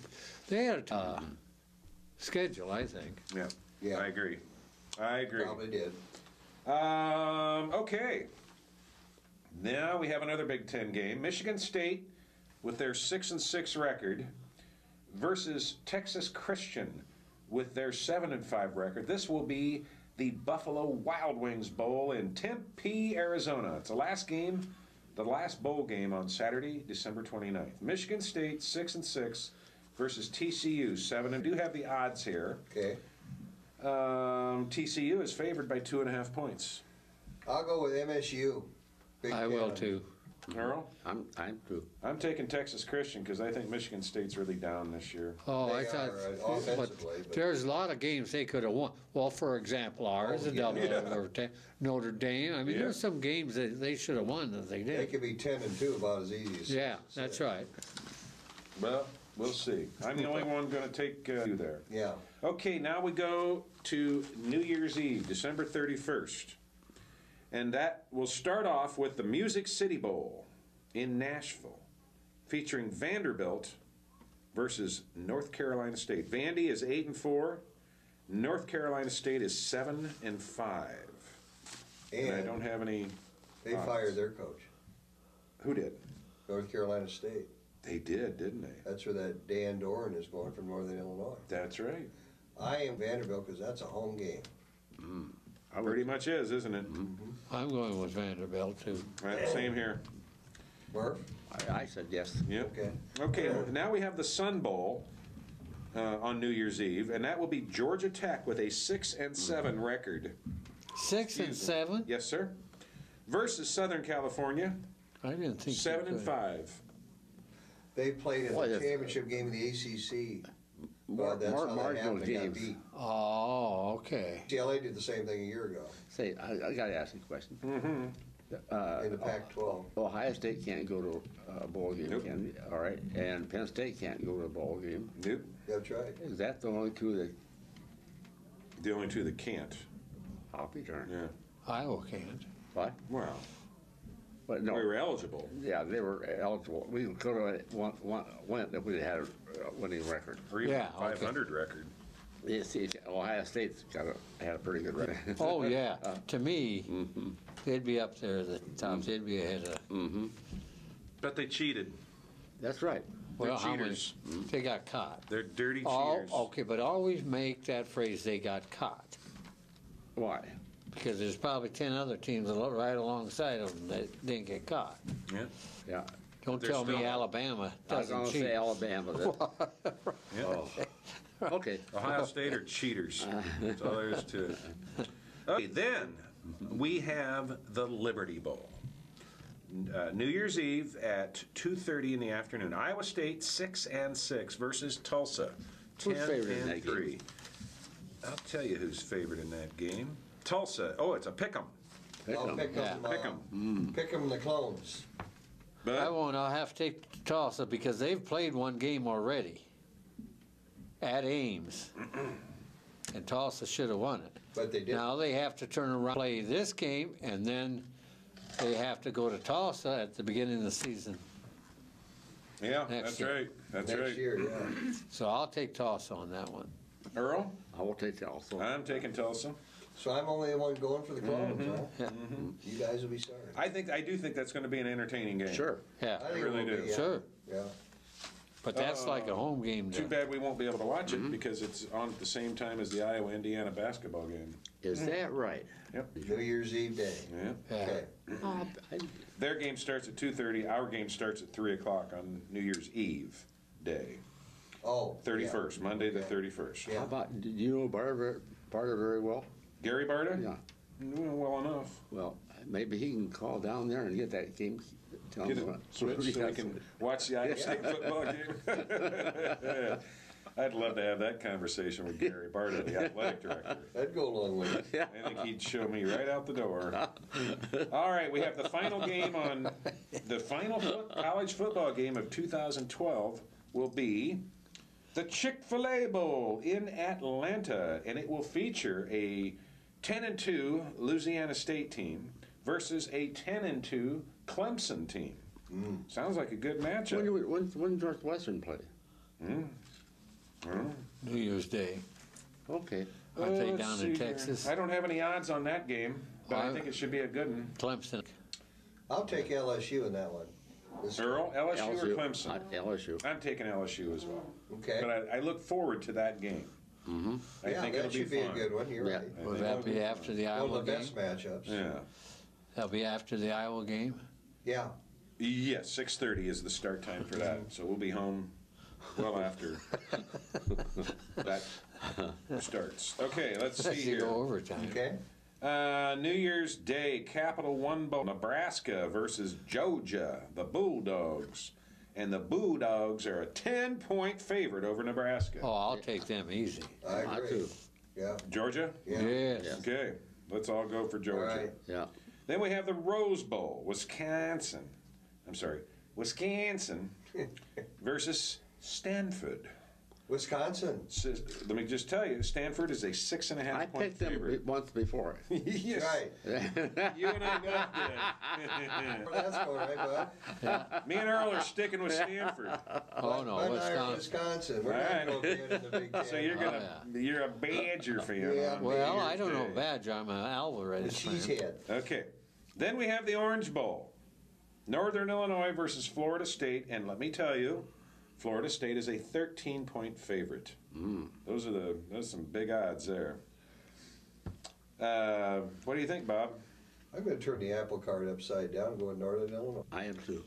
They had a schedule, I think. Yeah, Yeah. I agree. I agree. Probably did. Okay. Now we have another Big Ten game. Michigan State, with their 6-6 record, versus Texas Christian, with their 7-5 record. This will be the Buffalo Wild Wings Bowl in Tempe, Arizona. It's the last game, the last bowl game on Saturday, December 29th. Michigan State 6-6 versus TCU 7. And do have the odds here. Okay. TCU is favored by 2.5 points. I'll go with MSU. Big I will Ten. too. Earl, I'm too. I'm taking Texas Christian because I think Michigan State's really down this year. Oh, They I thought. are, offensively, but- there's a lot of games they could have won. Well, for example, ours, Oh, a yeah. double over Notre Dame. I mean, Yeah. there's some games that they should have won that they They did. could be 10-2 about as easy as. Yeah, that's right. Well, we'll see. I'm the only one going to take you there. Yeah. Okay, now we go to New Year's Eve, December 31st. And that will start off with the Music City Bowl in Nashville, featuring Vanderbilt versus North Carolina State. Vandy is 8-4. North Carolina State is 7-5. And I don't have any. They fired their coach, Who did? North Carolina State. They did, didn't they? That's where that Dan Doran is going from Northern Illinois. That's right. I am Vanderbilt because that's a home game. Pretty much is, isn't it? I'm going with Vanderbilt too. Right, same here. Murph? I said yes. Yep. Okay. Okay, now we have the Sun Bowl on New Year's Eve, and that will be Georgia Tech with a 6-7 record. 6 and 7. Yes, sir. Versus Southern California, I didn't think. they could. 7-5. They played in Boy, the that's- championship game of the ACC. More, That's more how that marginal happened. They got games. beat. Oh, okay. UCLA did the same thing a year ago Say, I got to ask you a question. in the Pac-12. Ohio State can't go to a bowl game, Nope. can they? All right, and Penn State can't go to a bowl game. Nope. That's right. Is that the only two that The only two that can't. I'll be darned? Yeah. Iowa can't. What? Well, But no. we were eligible. Yeah, they were eligible. We could have went if we had a winning record. Or even Yeah, a okay. 500 record. You see, Ohio State's had a pretty good record. Oh yeah. To me, they'd be up there at the top. They'd be ahead of. But they cheated. That's right. Well, how many? cheaters. They got caught. They're dirty Oh, cheaters. okay, but always make that phrase, they got caught. Why? Because there's probably 10 other teams right alongside of them that didn't get caught. Yeah. Yeah. Don't They're tell me still- Alabama I was going doesn't to cheat. say Alabama. Yeah. Oh. Okay. Ohio State are cheaters. That's all there is to it. Okay, then we have the Liberty Bowl. New Year's Eve at 2:30 in the afternoon. Iowa State 6-6 versus Tulsa. Who's favored in that 10-3. game? I'll tell you who's favored in that game. Tulsa. Oh, it's a pick 'em. I'll pick Yeah. them. Pick 'em. Pick them the clones. But I won't. I'll have to take Tulsa because they've played one game already at Ames. And Tulsa should have won it. But they didn't. Now they have to turn around, play this game, and then they have to go to Tulsa at the beginning of the season. yeah, Next that's year. right. That's Next right. year, yeah. So I'll take Tulsa on that one. Earl, I will take Tulsa. I'm taking Tulsa. So I'm only the one going for the Clones, huh? Yeah. You guys will be sorry. I do think that's going to be an entertaining game. Sure. Yeah, I think really it will do. be, yeah. sure. Yeah. But that's like a home game. Too to- bad we won't be able to watch it because it's on at the same time as the Iowa-Indiana basketball game. Is that right? New Year's Eve day. Yeah. Yeah. Okay. Oh, Their game starts at 2:30. Our game starts at 3 o'clock on New Year's Eve day, Oh. 31st, yeah. Monday the Okay. 31st. Yeah. How about, do you know Barter very well? Gary Barta? Yeah. Well enough. Well, maybe he can call down there and get that game. Tell Get him it what. switched so we can watch the Iowa State football game. I'd love to have that conversation with Gary Barta, the athletic director. That'd go a long way. I think he'd show me right out the door. All right, we have the final game on the final college football game of 2012 will be the Chick-fil-A Bowl in Atlanta, and it will feature a 10-2 Louisiana State team versus a 10-2 Clemson team. Sounds like a good matchup. When Northwestern play? New Year's Day. Okay. Aren't they Let's down see in here. Texas? I don't have any odds on that game, but I I- think it should be a good one. Clemson. I'll take LSU in that one. This- Earl, LSU or Clemson? LSU. I'm taking LSU as well. Okay. But I look forward to that game. I Yeah, think that it'll be should be a fun. good one. You're Yeah. right. I Will think that it'll be fun. after the One Iowa of the game? best matchups. Yeah. That'll be after the Iowa game? Yeah. Yes, 6:30 is the start time for that, so we'll be home well after that starts. Okay, let's see Unless you go here. overtime. Okay. New Year's Day, Capital One Bowl, Nebraska versus Georgia, the Bulldogs. And the Bulldogs are a 10-point favorite over Nebraska. Oh, I'll take them easy. I I agree. too. Yeah. Georgia? Yeah. Yes. Okay, let's all go for All Georgia. right. Yeah. Then we have the Rose Bowl, Wisconsin versus Stanford. Wisconsin. Let me just tell you, Stanford is a 6.5 I point picked them favorite. once before. Yes. Right. You and I both did. Where that's going, right, bud? Me and Earl are sticking with Stanford. Oh, no, Bud and I are Wisconsin. Wisconsin. We're All not right. going to be in the Big Ten. So you're a Badger fan. Yeah. on New Well, Year's I don't know Day. Badger. I'm an Alvarez The fan. cheesehead. Okay. Then we have the Orange Bowl. Northern Illinois versus Florida State, and let me tell you, Florida State is a 13-point favorite. Those are some big odds there. What do you think, Bob? I'm going to turn the apple cart upside down and go with Northern Illinois. I am too.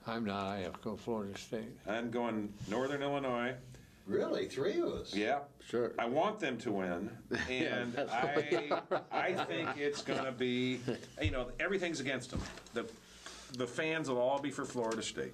I'm not. I have to go Florida State. I'm going Northern Illinois. Really? Three of us? Yeah. Sure. I want them to win, and I think it's going to be, everything's against them. The fans will all be for Florida State,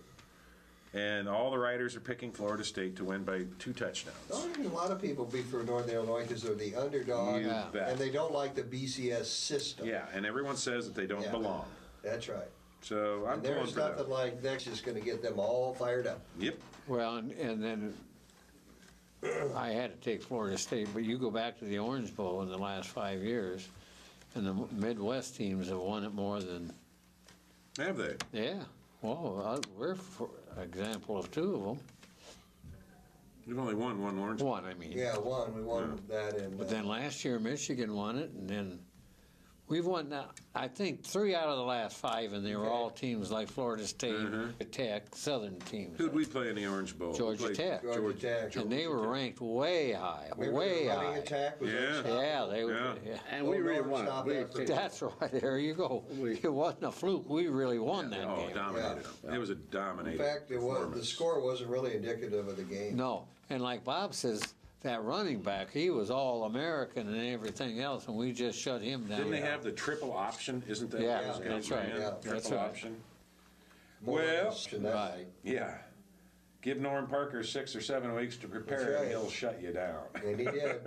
and all the writers are picking Florida State to win by 2 touchdowns. I think a lot of people be for Northern Illinois because they're the underdog, You bet. and they don't like the BCS system. Yeah, and everyone says that they don't Yeah. belong. That's right. So I'm And going there's for nothing that. like that's just going to get them all fired up. Yep. Well, and then I had to take Florida State, but you go back to the Orange Bowl in the last 5 years, and the Midwest teams have won it more than, Have they? yeah. Well, we're for example of 2 of them. You've only won one orange. One, I mean. Yeah, we won that in. But then last year Michigan won it, and then we've won now, I think 3 out of the last 5, and they were Okay. all teams like Florida State, Tech, Southern teams. Who'd we play in the Orange Bowl? Georgia We played Tech. Georgia Tech. And they were ranked way high, Remember way the running high. attack was Yeah. unstoppable? Yeah, they were. Yeah. Yeah. And Well, we really Norton won stopped it. after We- That's right. There you go. It wasn't a fluke. We really won that Oh, game. dominated them. It was a In dominating fact, the performance. score wasn't really indicative of the game. No, and like Bob says, that running back, he was all American and everything else, and we just shut him down. Didn't they have the triple option? Isn't that Yeah, what those that's guys right. ran? Yeah, Triple that's right. option. More Well, than that right. night. Yeah. Give Norm Parker 6 or 7 weeks to prepare, That's right. and he'll shut you down. And he did.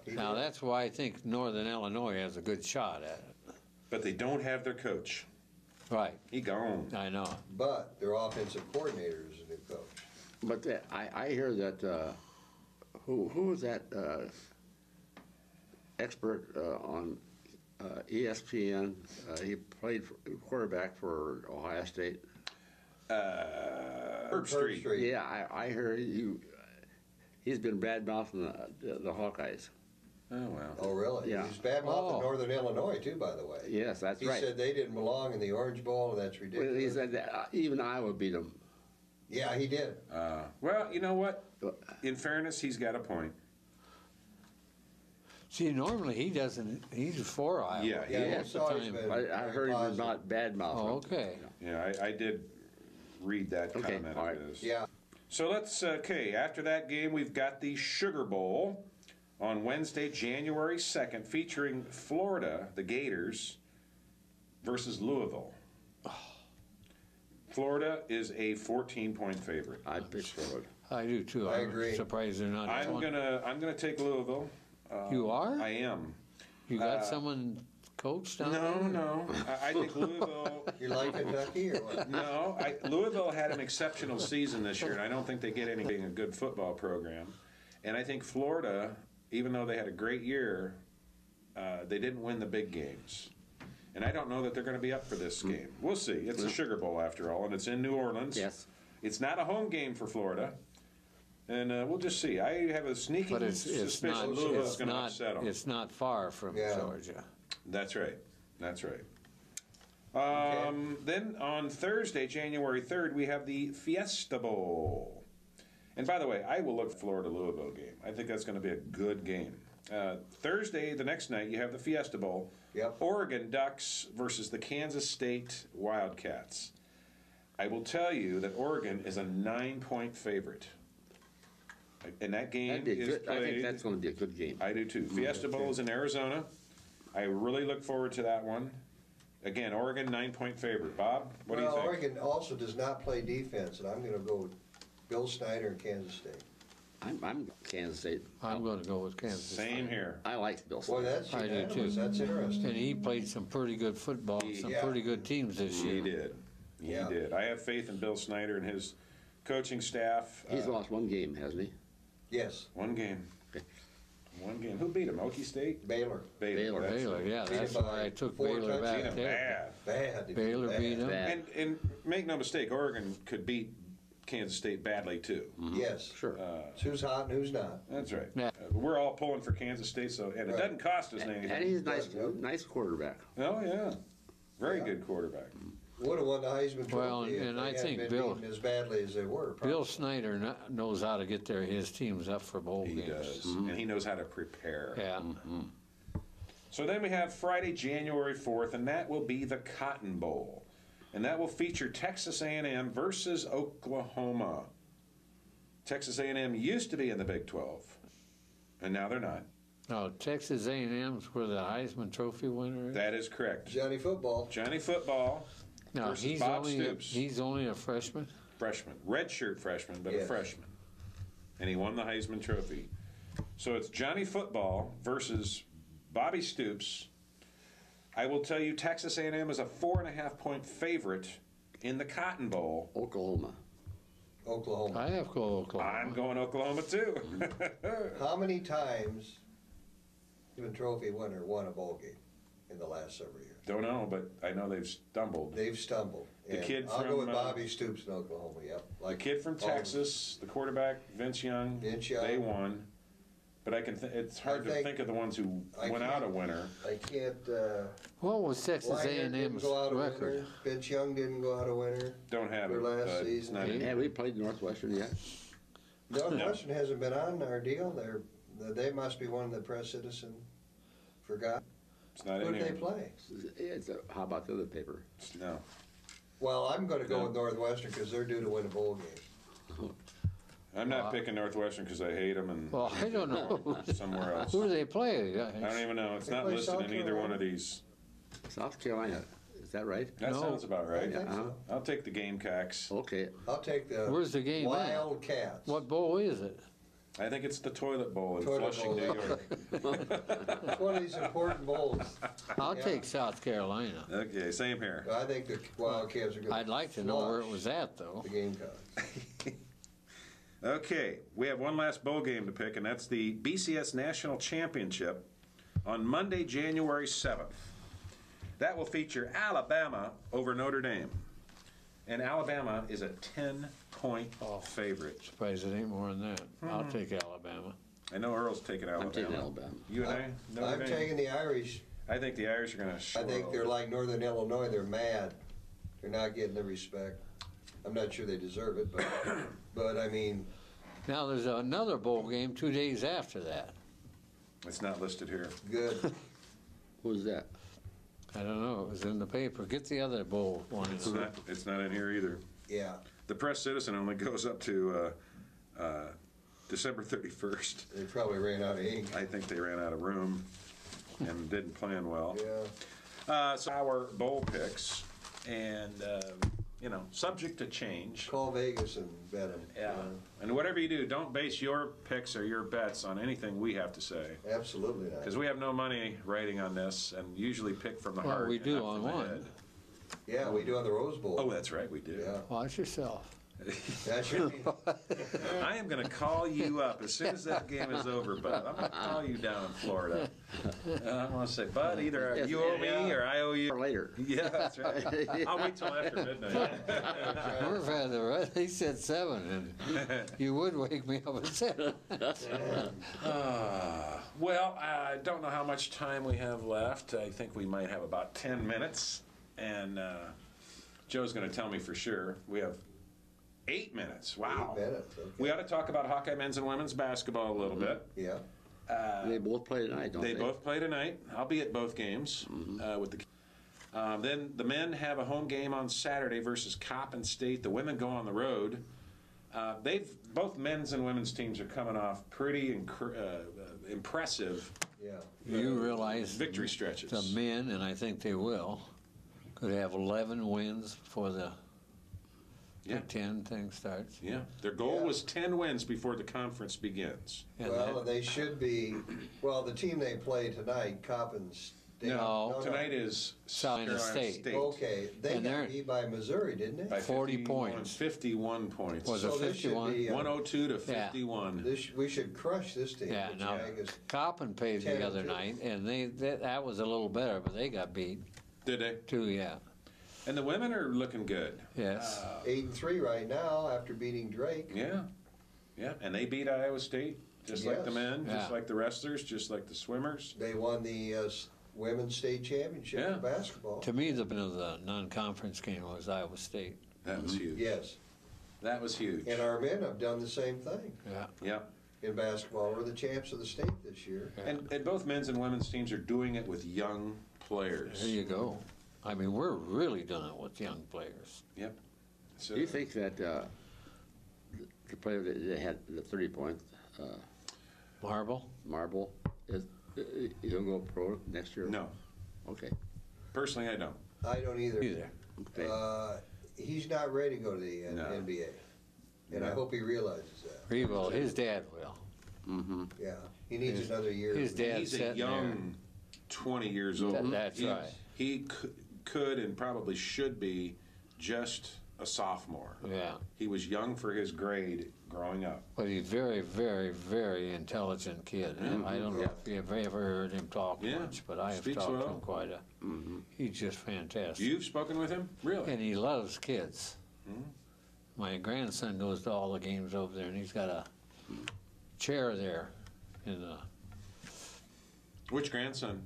He Now did. that's why I think Northern Illinois has a good shot at it. But they don't have their coach. Right, He gone. I know. But their offensive coordinator is a new coach. But I hear that, who was that expert on ESPN? He played quarterback for Ohio State. Herb Street. Yeah, I hear he's been bad mouthing the Hawkeyes. Oh, well. Oh, really? Yeah. He's bad mouthing Oh. Northern Illinois, too, by the way. Yes, that's He right. said they didn't belong in the Orange Bowl, and that's ridiculous. Well, he said that, even Iowa beat them. Yeah, he did. Well, you know what? In fairness, he's got a point. See, normally he doesn't, he's for Iowa. Yeah, Yeah, Yeah, he's always been I very heard he was positive. not bad mouth. Oh, okay. Yeah, I did read that Okay, comment all right. of his. Yeah. So let's, okay, after that game, we've got the Sugar Bowl on Wednesday, January 2nd, featuring Florida, the Gators, versus Louisville. Florida is a 14-point favorite. I picked Florida. I do too. I I'm agree. surprised they're not. I'm 20. gonna take Louisville. You are? I am. You got someone coached down No, there? no. I think Louisville. You like Kentucky or what? No, Louisville had an exceptional season this year, and I don't think they get anything a good football program. And I think Florida, even though they had a great year, they didn't win the big games. And I don't know that they're going to be up for this game. We'll see. It's a Sugar Bowl after all, and it's in New Orleans. Yes. It's not a home game for Florida. And we'll just see. I have a sneaking But it's suspicion not, Louisville's it's going to not, upset them. it's not far from Yeah. Georgia. That's right. That's right. Then on Thursday, January 3rd, we have the Fiesta Bowl. And by the way, I will look for Florida-Louisville game. I think that's going to be a good game. Thursday, the next night, you have the Fiesta Bowl. Yep. Oregon Ducks versus the Kansas State Wildcats. I will tell you that Oregon is a 9-point favorite. And that game That'd be is good. played. I think that's going to be a good game. I do too. Fiesta Bowl is in Arizona. I really look forward to that one. Again, Oregon 9-point favorite. Bob, what do you Well, think? Oregon also does not play defense, and I'm going to go with Bill Snyder and Kansas State. I'm Kansas State. I'm going to go with Kansas. Same here. I like Bill Boy, Snyder. that's I do unanimous. too. That's interesting. And he played some pretty good football, some Yeah. pretty good teams this He year. did. He Yeah. did. I have faith in Bill Snyder and his coaching staff. He's lost one game, hasn't he? Yes, One game. Okay. One game. Who beat him? Okie State? Baylor. Baylor. That's Baylor, it. yeah, Beat that's him by why I took 4 Baylor Beat back him there. bad. Bad. Baylor Bad. beat him. Bad. And make no mistake, Oregon could beat Kansas State badly too. Yes. Sure. It's who's hot and who's not. That's right. Yeah. We're all pulling for Kansas State, so and it Right. doesn't cost us anything. And he's a nice, Yep. nice quarterback. Oh yeah, very Yeah. good quarterback. Would have won the Heisman Trophy Well, if and they I hadn't think been Bill- beaten as badly as they were. Bill probably. Snyder knows how to get his teams up for bowl He games. does, and he knows how to prepare. Yeah. So then we have Friday, January 4th, and that will be the Cotton Bowl, and that will feature Texas A&M versus Oklahoma. Texas A&M used to be in the Big 12, and now they're not. No, Texas A&M's where the Heisman Trophy winner is. That is correct. Johnny Football. Johnny Football, No, versus he's Bob only Stoops. he's only a freshman. freshman, redshirt freshman, but a Yes. freshman, and he won the Heisman Trophy. So it's Johnny Football versus Bobby Stoops. I will tell you, Texas A&M is a 4.5-point favorite in the Cotton Bowl. Oklahoma. Oklahoma. I have to go Oklahoma. I'm going Oklahoma too. How many times Heisman Trophy winner won a bowl game in the last several years? Don't know, but I know they've stumbled. They've stumbled. The And kid I'll go from, with Bobby Stoops in Oklahoma. Yep. The kid from all of them. Texas, the quarterback Vince Young, Vince Young. they won. But it's hard to think of the ones who I went out a can't- winner. I can't. What was Texas Liner didn't A&M's go out a record? winner. Vince Young didn't go out a winner. Don't have For it. last but it's season. not in- Have we played Northwestern yet? Northwestern hasn't been on our deal. They must be one of the press citizen forgot. It's not Who in did they here. play? How about the other paper? No. Well, I'm going to go No. with Northwestern because they're due to win a bowl game. I'm not picking Northwestern because I hate them and Well, I don't know. somewhere else. Who do they play? I don't even know. It's They not play listed South in either Carolina. one of these. South Carolina. Is that right? That No. sounds about I right. think Uh-huh. so. I'll take the Gamecocks. Okay. I'll take the Where's the game at? Wildcats. What bowl is it? I think it's the Toilet Bowl in Toilet Flushing, Bowl. New York. It's one of these important bowls. I'll Yeah. take South Carolina. Okay, same here. I think the Wildcats are going to I'd like to know where it was at, though. The Gamecocks. Okay, we have one last bowl game to pick, and that's the BCS National Championship on Monday, January 7th. That will feature Alabama over Notre Dame. And Alabama is a 10-point favorite. Surprised it ain't more than that. I'll take Alabama. I know Earl's taking Alabama. I'm taking Alabama. You and I? Notre I'm Dame? taking the Irish. I think the Irish are going to. I think they're like Northern Illinois. They're mad. They're not getting the respect. I'm not sure they deserve it, but I mean. Now, there's another bowl game 2 days after that. It's not listed here. Good. Who's that? I don't know, it was in the paper. Get the other bowl one. It's not in here either. Yeah. The Press Citizen only goes up to December 31st. They probably ran out of ink. I think they ran out of room and didn't plan well. Yeah. So our bowl picks, and you know, subject to change. Call Vegas and bet them. Yeah. And whatever you do, don't base your picks or your bets on anything we have to say, Absolutely not. because we have no money writing on this, and usually pick from the Well, heart. we and do not on from the one. head. Yeah, we do on the Rose Bowl. Oh, that's right, we do. Yeah. Watch yourself. That should be. I am going to call you up as soon as that game is over, Bud. I'm going to call you down in Florida. I'm going to say, Bud, either you owe me or I owe you. Or later. Yeah, that's right. I'll wait till after midnight. We've had the right, he said 7, and you would wake me up at 7. Well, I don't know how much time we have left. I think we might have about 10 minutes. And Joe's going to tell me for sure. We have 8 minutes. Wow. 8 minutes. Okay. We ought to talk about Hawkeye men's and women's basketball a little bit. Yeah. They both play tonight, don't they? They both play tonight. I'll be at both games with the. Then the men have a home game on Saturday versus Coppin State. The women go on the road. Both men's and women's teams are coming off pretty impressive Yeah. You realize victory stretches. the men, and I think they will, could have 11 wins before the Yeah. Big 10 thing starts. Yeah, their goal Yeah. was 10 wins before the conference begins. And Well, they should be. Well, the team they play tonight, Coppin State. No. Tonight is South Carolina State. Okay, they And got they're- beat by Missouri, didn't they? By 40 51 points. 51 points. Was it So this should 51? be, 102 to Yeah. 51. we should crush this team. Yeah, which now I guess- Coppin played 10 the and other 2. night, and that was a little better, but they got beat Did they? too. Yeah. And the women are looking good. Yes. 8-3 right now after beating Drake. Yeah, yeah, and they beat Iowa State just like the Yes. men, just Yeah. like the wrestlers, just like the swimmers. They won the women's state championship Yeah. for basketball. To me, the non-conference game was Iowa State. That was huge. Yes, That was huge. and our men have done the same thing Yeah. Yeah, in basketball. We're the champs of the state this year. and both men's and women's teams are doing it with young players. There you go. I mean, we're really doing it with young players. Yep. So, Do you think that the player that had the 30-point Marble? marble, he'll go pro next year? No, Okay. personally, I don't. I don't either. Either. Okay. He's not ready to go to the No. NBA, and I No. hope he realizes that. He will. His dad will. Mm-hmm. Yeah, he needs His- another year. his dad- He's a sitting young 20 years old. That's He- right. He could and probably should be just a sophomore. Yeah. He was young for his grade growing up. But he's very, very, very intelligent kid. I don't know if you've ever heard him talk Yeah. much, but I have Speaks talked to well. him quite a. He's just fantastic. You've spoken with him? Really? And he loves kids. Mhm. My grandson goes to all the games over there, and he's got a chair there in Which grandson?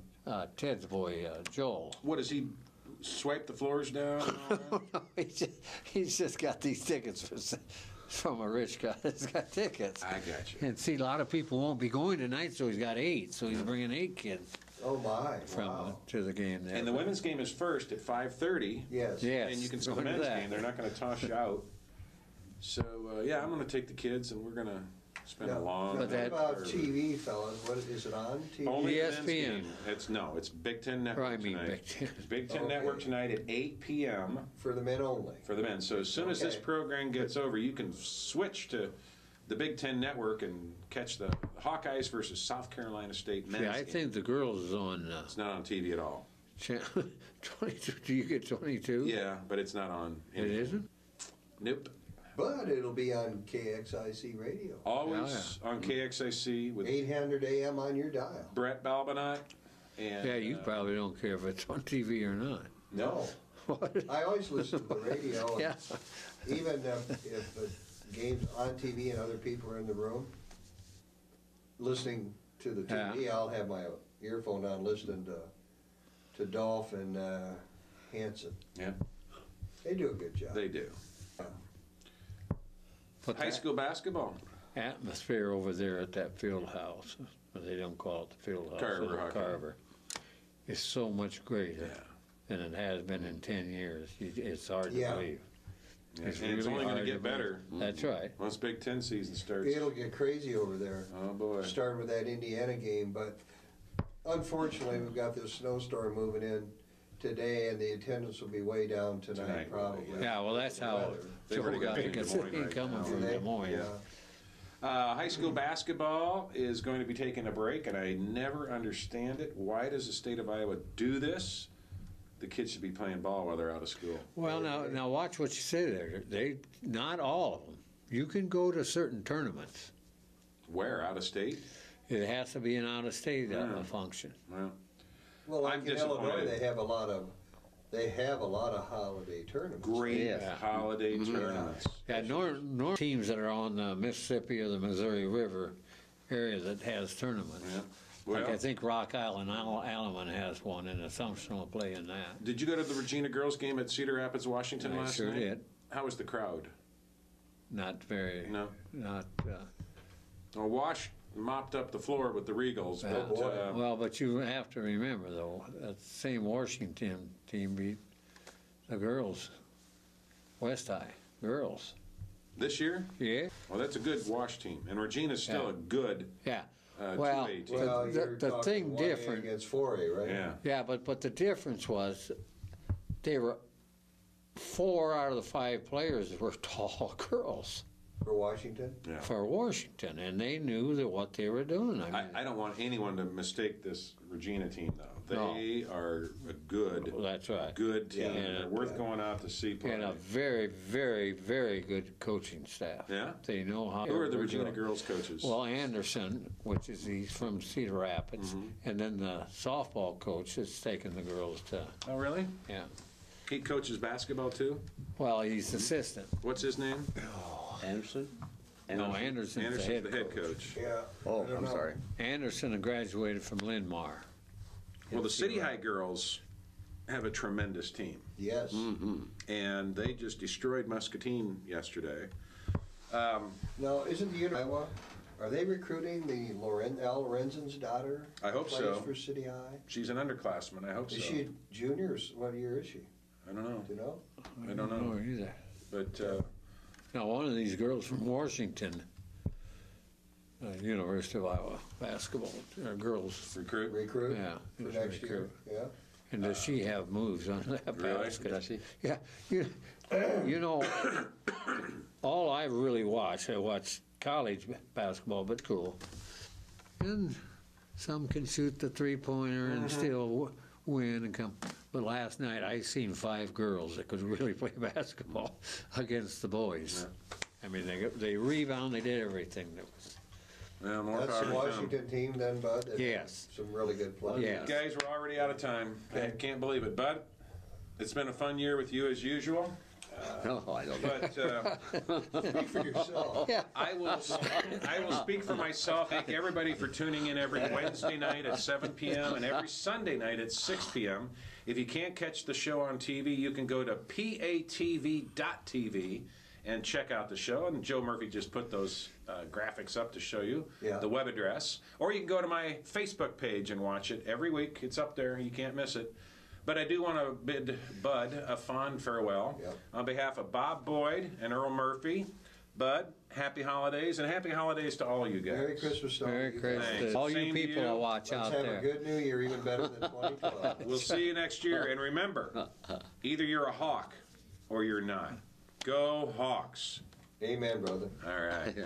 Ted's boy, Joel. What, does he swipe the floors down? and all that? He's just got these tickets from a rich guy that's got tickets. I got you. And see, a lot of people won't be going tonight, so he's got 8. So he's bringing 8 kids Oh my! from Wow. to the game there. And the women's game is first at 5:30. Yes. Yes. And you can see the go to men's that. game. They're not going to toss you out. So, yeah, I'm going to take the kids, and we're going to spend a Now, long what that- about TV, fellas? What is it on TV? Only the men's ESPN. game. It's Big Ten Network I mean, tonight. Big Ten. It's Big Ten Okay. Network tonight at 8 p.m. For the men only. for the men. So as soon as this Okay. program gets over, you can switch to the Big Ten Network and catch the Hawkeyes versus South Carolina State men's Yeah, I game. think the girls is on It's not on TV at all. 22. Do you get 22? Yeah, but it's not on. It isn't? Nope. But it'll be on KXIC radio. Always on KXIC with 800 AM on your dial. Brett Balbinot. And, Yeah, you probably don't care if it's on TV or not. No. What? I always listen to the radio. And Yeah. even if the game's on TV and other people are in the room, listening to the TV, I'll have my earphone on listening to Dolph and Hanson. Yeah, They do a good job. they do. But High that school basketball. atmosphere over there at that field house, but they don't call it the field house. Carver, it's Hawkeye. Carver. It's so much greater Yeah. than it has been in 10 years. It's hard Yeah. to believe. And it's only going hard to get believe. better That's right. once Big Ten season starts. It'll get crazy over there. Oh boy. Starting with that Indiana game, but unfortunately, we've got this snowstorm moving in today, and the attendance will be way down tonight, probably. Yeah, well, that's how Weather. They've already got it in it's Des Moines right coming now. from They- Des Moines. Yeah. High school basketball is going to be taking a break, and I never understand it. Why does the state of Iowa do this? The kids should be playing ball while they're out of school. Well, now watch what you say there. They not all of them. You can go to certain tournaments. Where? Out of state? It has to be an out-of-state function. Well, Well, like I'm in Illinois, disappointed. they have a lot of holiday tournaments. great Yeah. holiday tournaments. Yeah, nor teams that are on the Mississippi or the Missouri River area that has tournaments. Yeah. Like Well, I think Rock Island, Alaman has one, and Assumption will play in that. did you go to the Regina girls game at Cedar Rapids, Washington I last sure night? did. How was the crowd? Not very. No. Not. Well, Wash mopped up the floor with the Regals, Yeah. but Well, but you have to remember though, that same Washington team beat the girls, West High girls. this year, Yeah. well, that's a good Wash team, and Regina's still Yeah. a good Yeah. Well, 2A team. Well, The- you're the talking thing 1A different- against 4A, right? Yeah. Yeah, but the difference was they were 4 out of the 5 players were tall girls For Washington. Yeah. for Washington, and they knew that what they were doing. I mean, I don't want anyone to mistake this Regina team, though. No. They are a good, that's right. good team. Yeah. They're worth going out to see play. And a very, very, very good coaching staff. Yeah? They know how. Who are the to Regina do it. girls coaches? Well, Anderson, which is he's from Cedar Rapids, and then the softball coach has taken the girls to. Oh, really? Yeah. He coaches basketball, too? Well, he's assistant. What's his name? Anderson? No, Anderson's Anderson's the head coach. Yeah. Oh, I don't I'm know. sorry. Anderson graduated from Linn-Mar. Well, the City High girls have a tremendous team, Yes. and they just destroyed Muscatine yesterday. Now, isn't the University of Iowa, are they recruiting the Al Lorenzen's daughter? I hope plays so. For City High? She's an underclassman. I hope Is so. she junior? What year is she? I don't know. Do you know? I don't know. Either. But Now, one of these girls from Washington, University of Iowa basketball, girls, recruit. Recruit? Yeah, For is next year? recruit. Yeah. and does she have moves on that Really? basket? Does she? Yeah, you know, all I really watch, I watch college basketball, but cool. And some can shoot the three-pointer and still win and come. But last night I seen 5 girls that could really play basketball against the boys. I mean, they rebound, they did everything. That was, Well, more That's power the to them. Washington team then, Bud? That Yes. had Some really good players. Yeah. Guys, we're already out of time. I can't believe it. Bud, it's been a fun year with you as usual. No, I don't know. But Speak for yourself. yeah. I will speak for myself. Thank everybody for tuning in every Wednesday night at 7 p.m. and every Sunday night at 6 p.m. If you can't catch the show on TV, you can go to patv.tv and check out the show. And Joe Murphy just put those graphics up to show you the web address. Or you can go to my Facebook page and watch it every week. It's up there. You can't miss it. But I do want to bid Bud a fond farewell. Yep. On behalf of Bob Boyd and Earl Murphy, Bud, happy holidays, and happy holidays to all you guys. Merry Christmas to all Merry you Christmas. Thanks. to all you Same to people you. that watch Let's out have there. a good new year, even better than 2012. We'll see you next year, and remember, either you're a Hawk or you're not. Go Hawks. Amen, brother. All right. Yeah.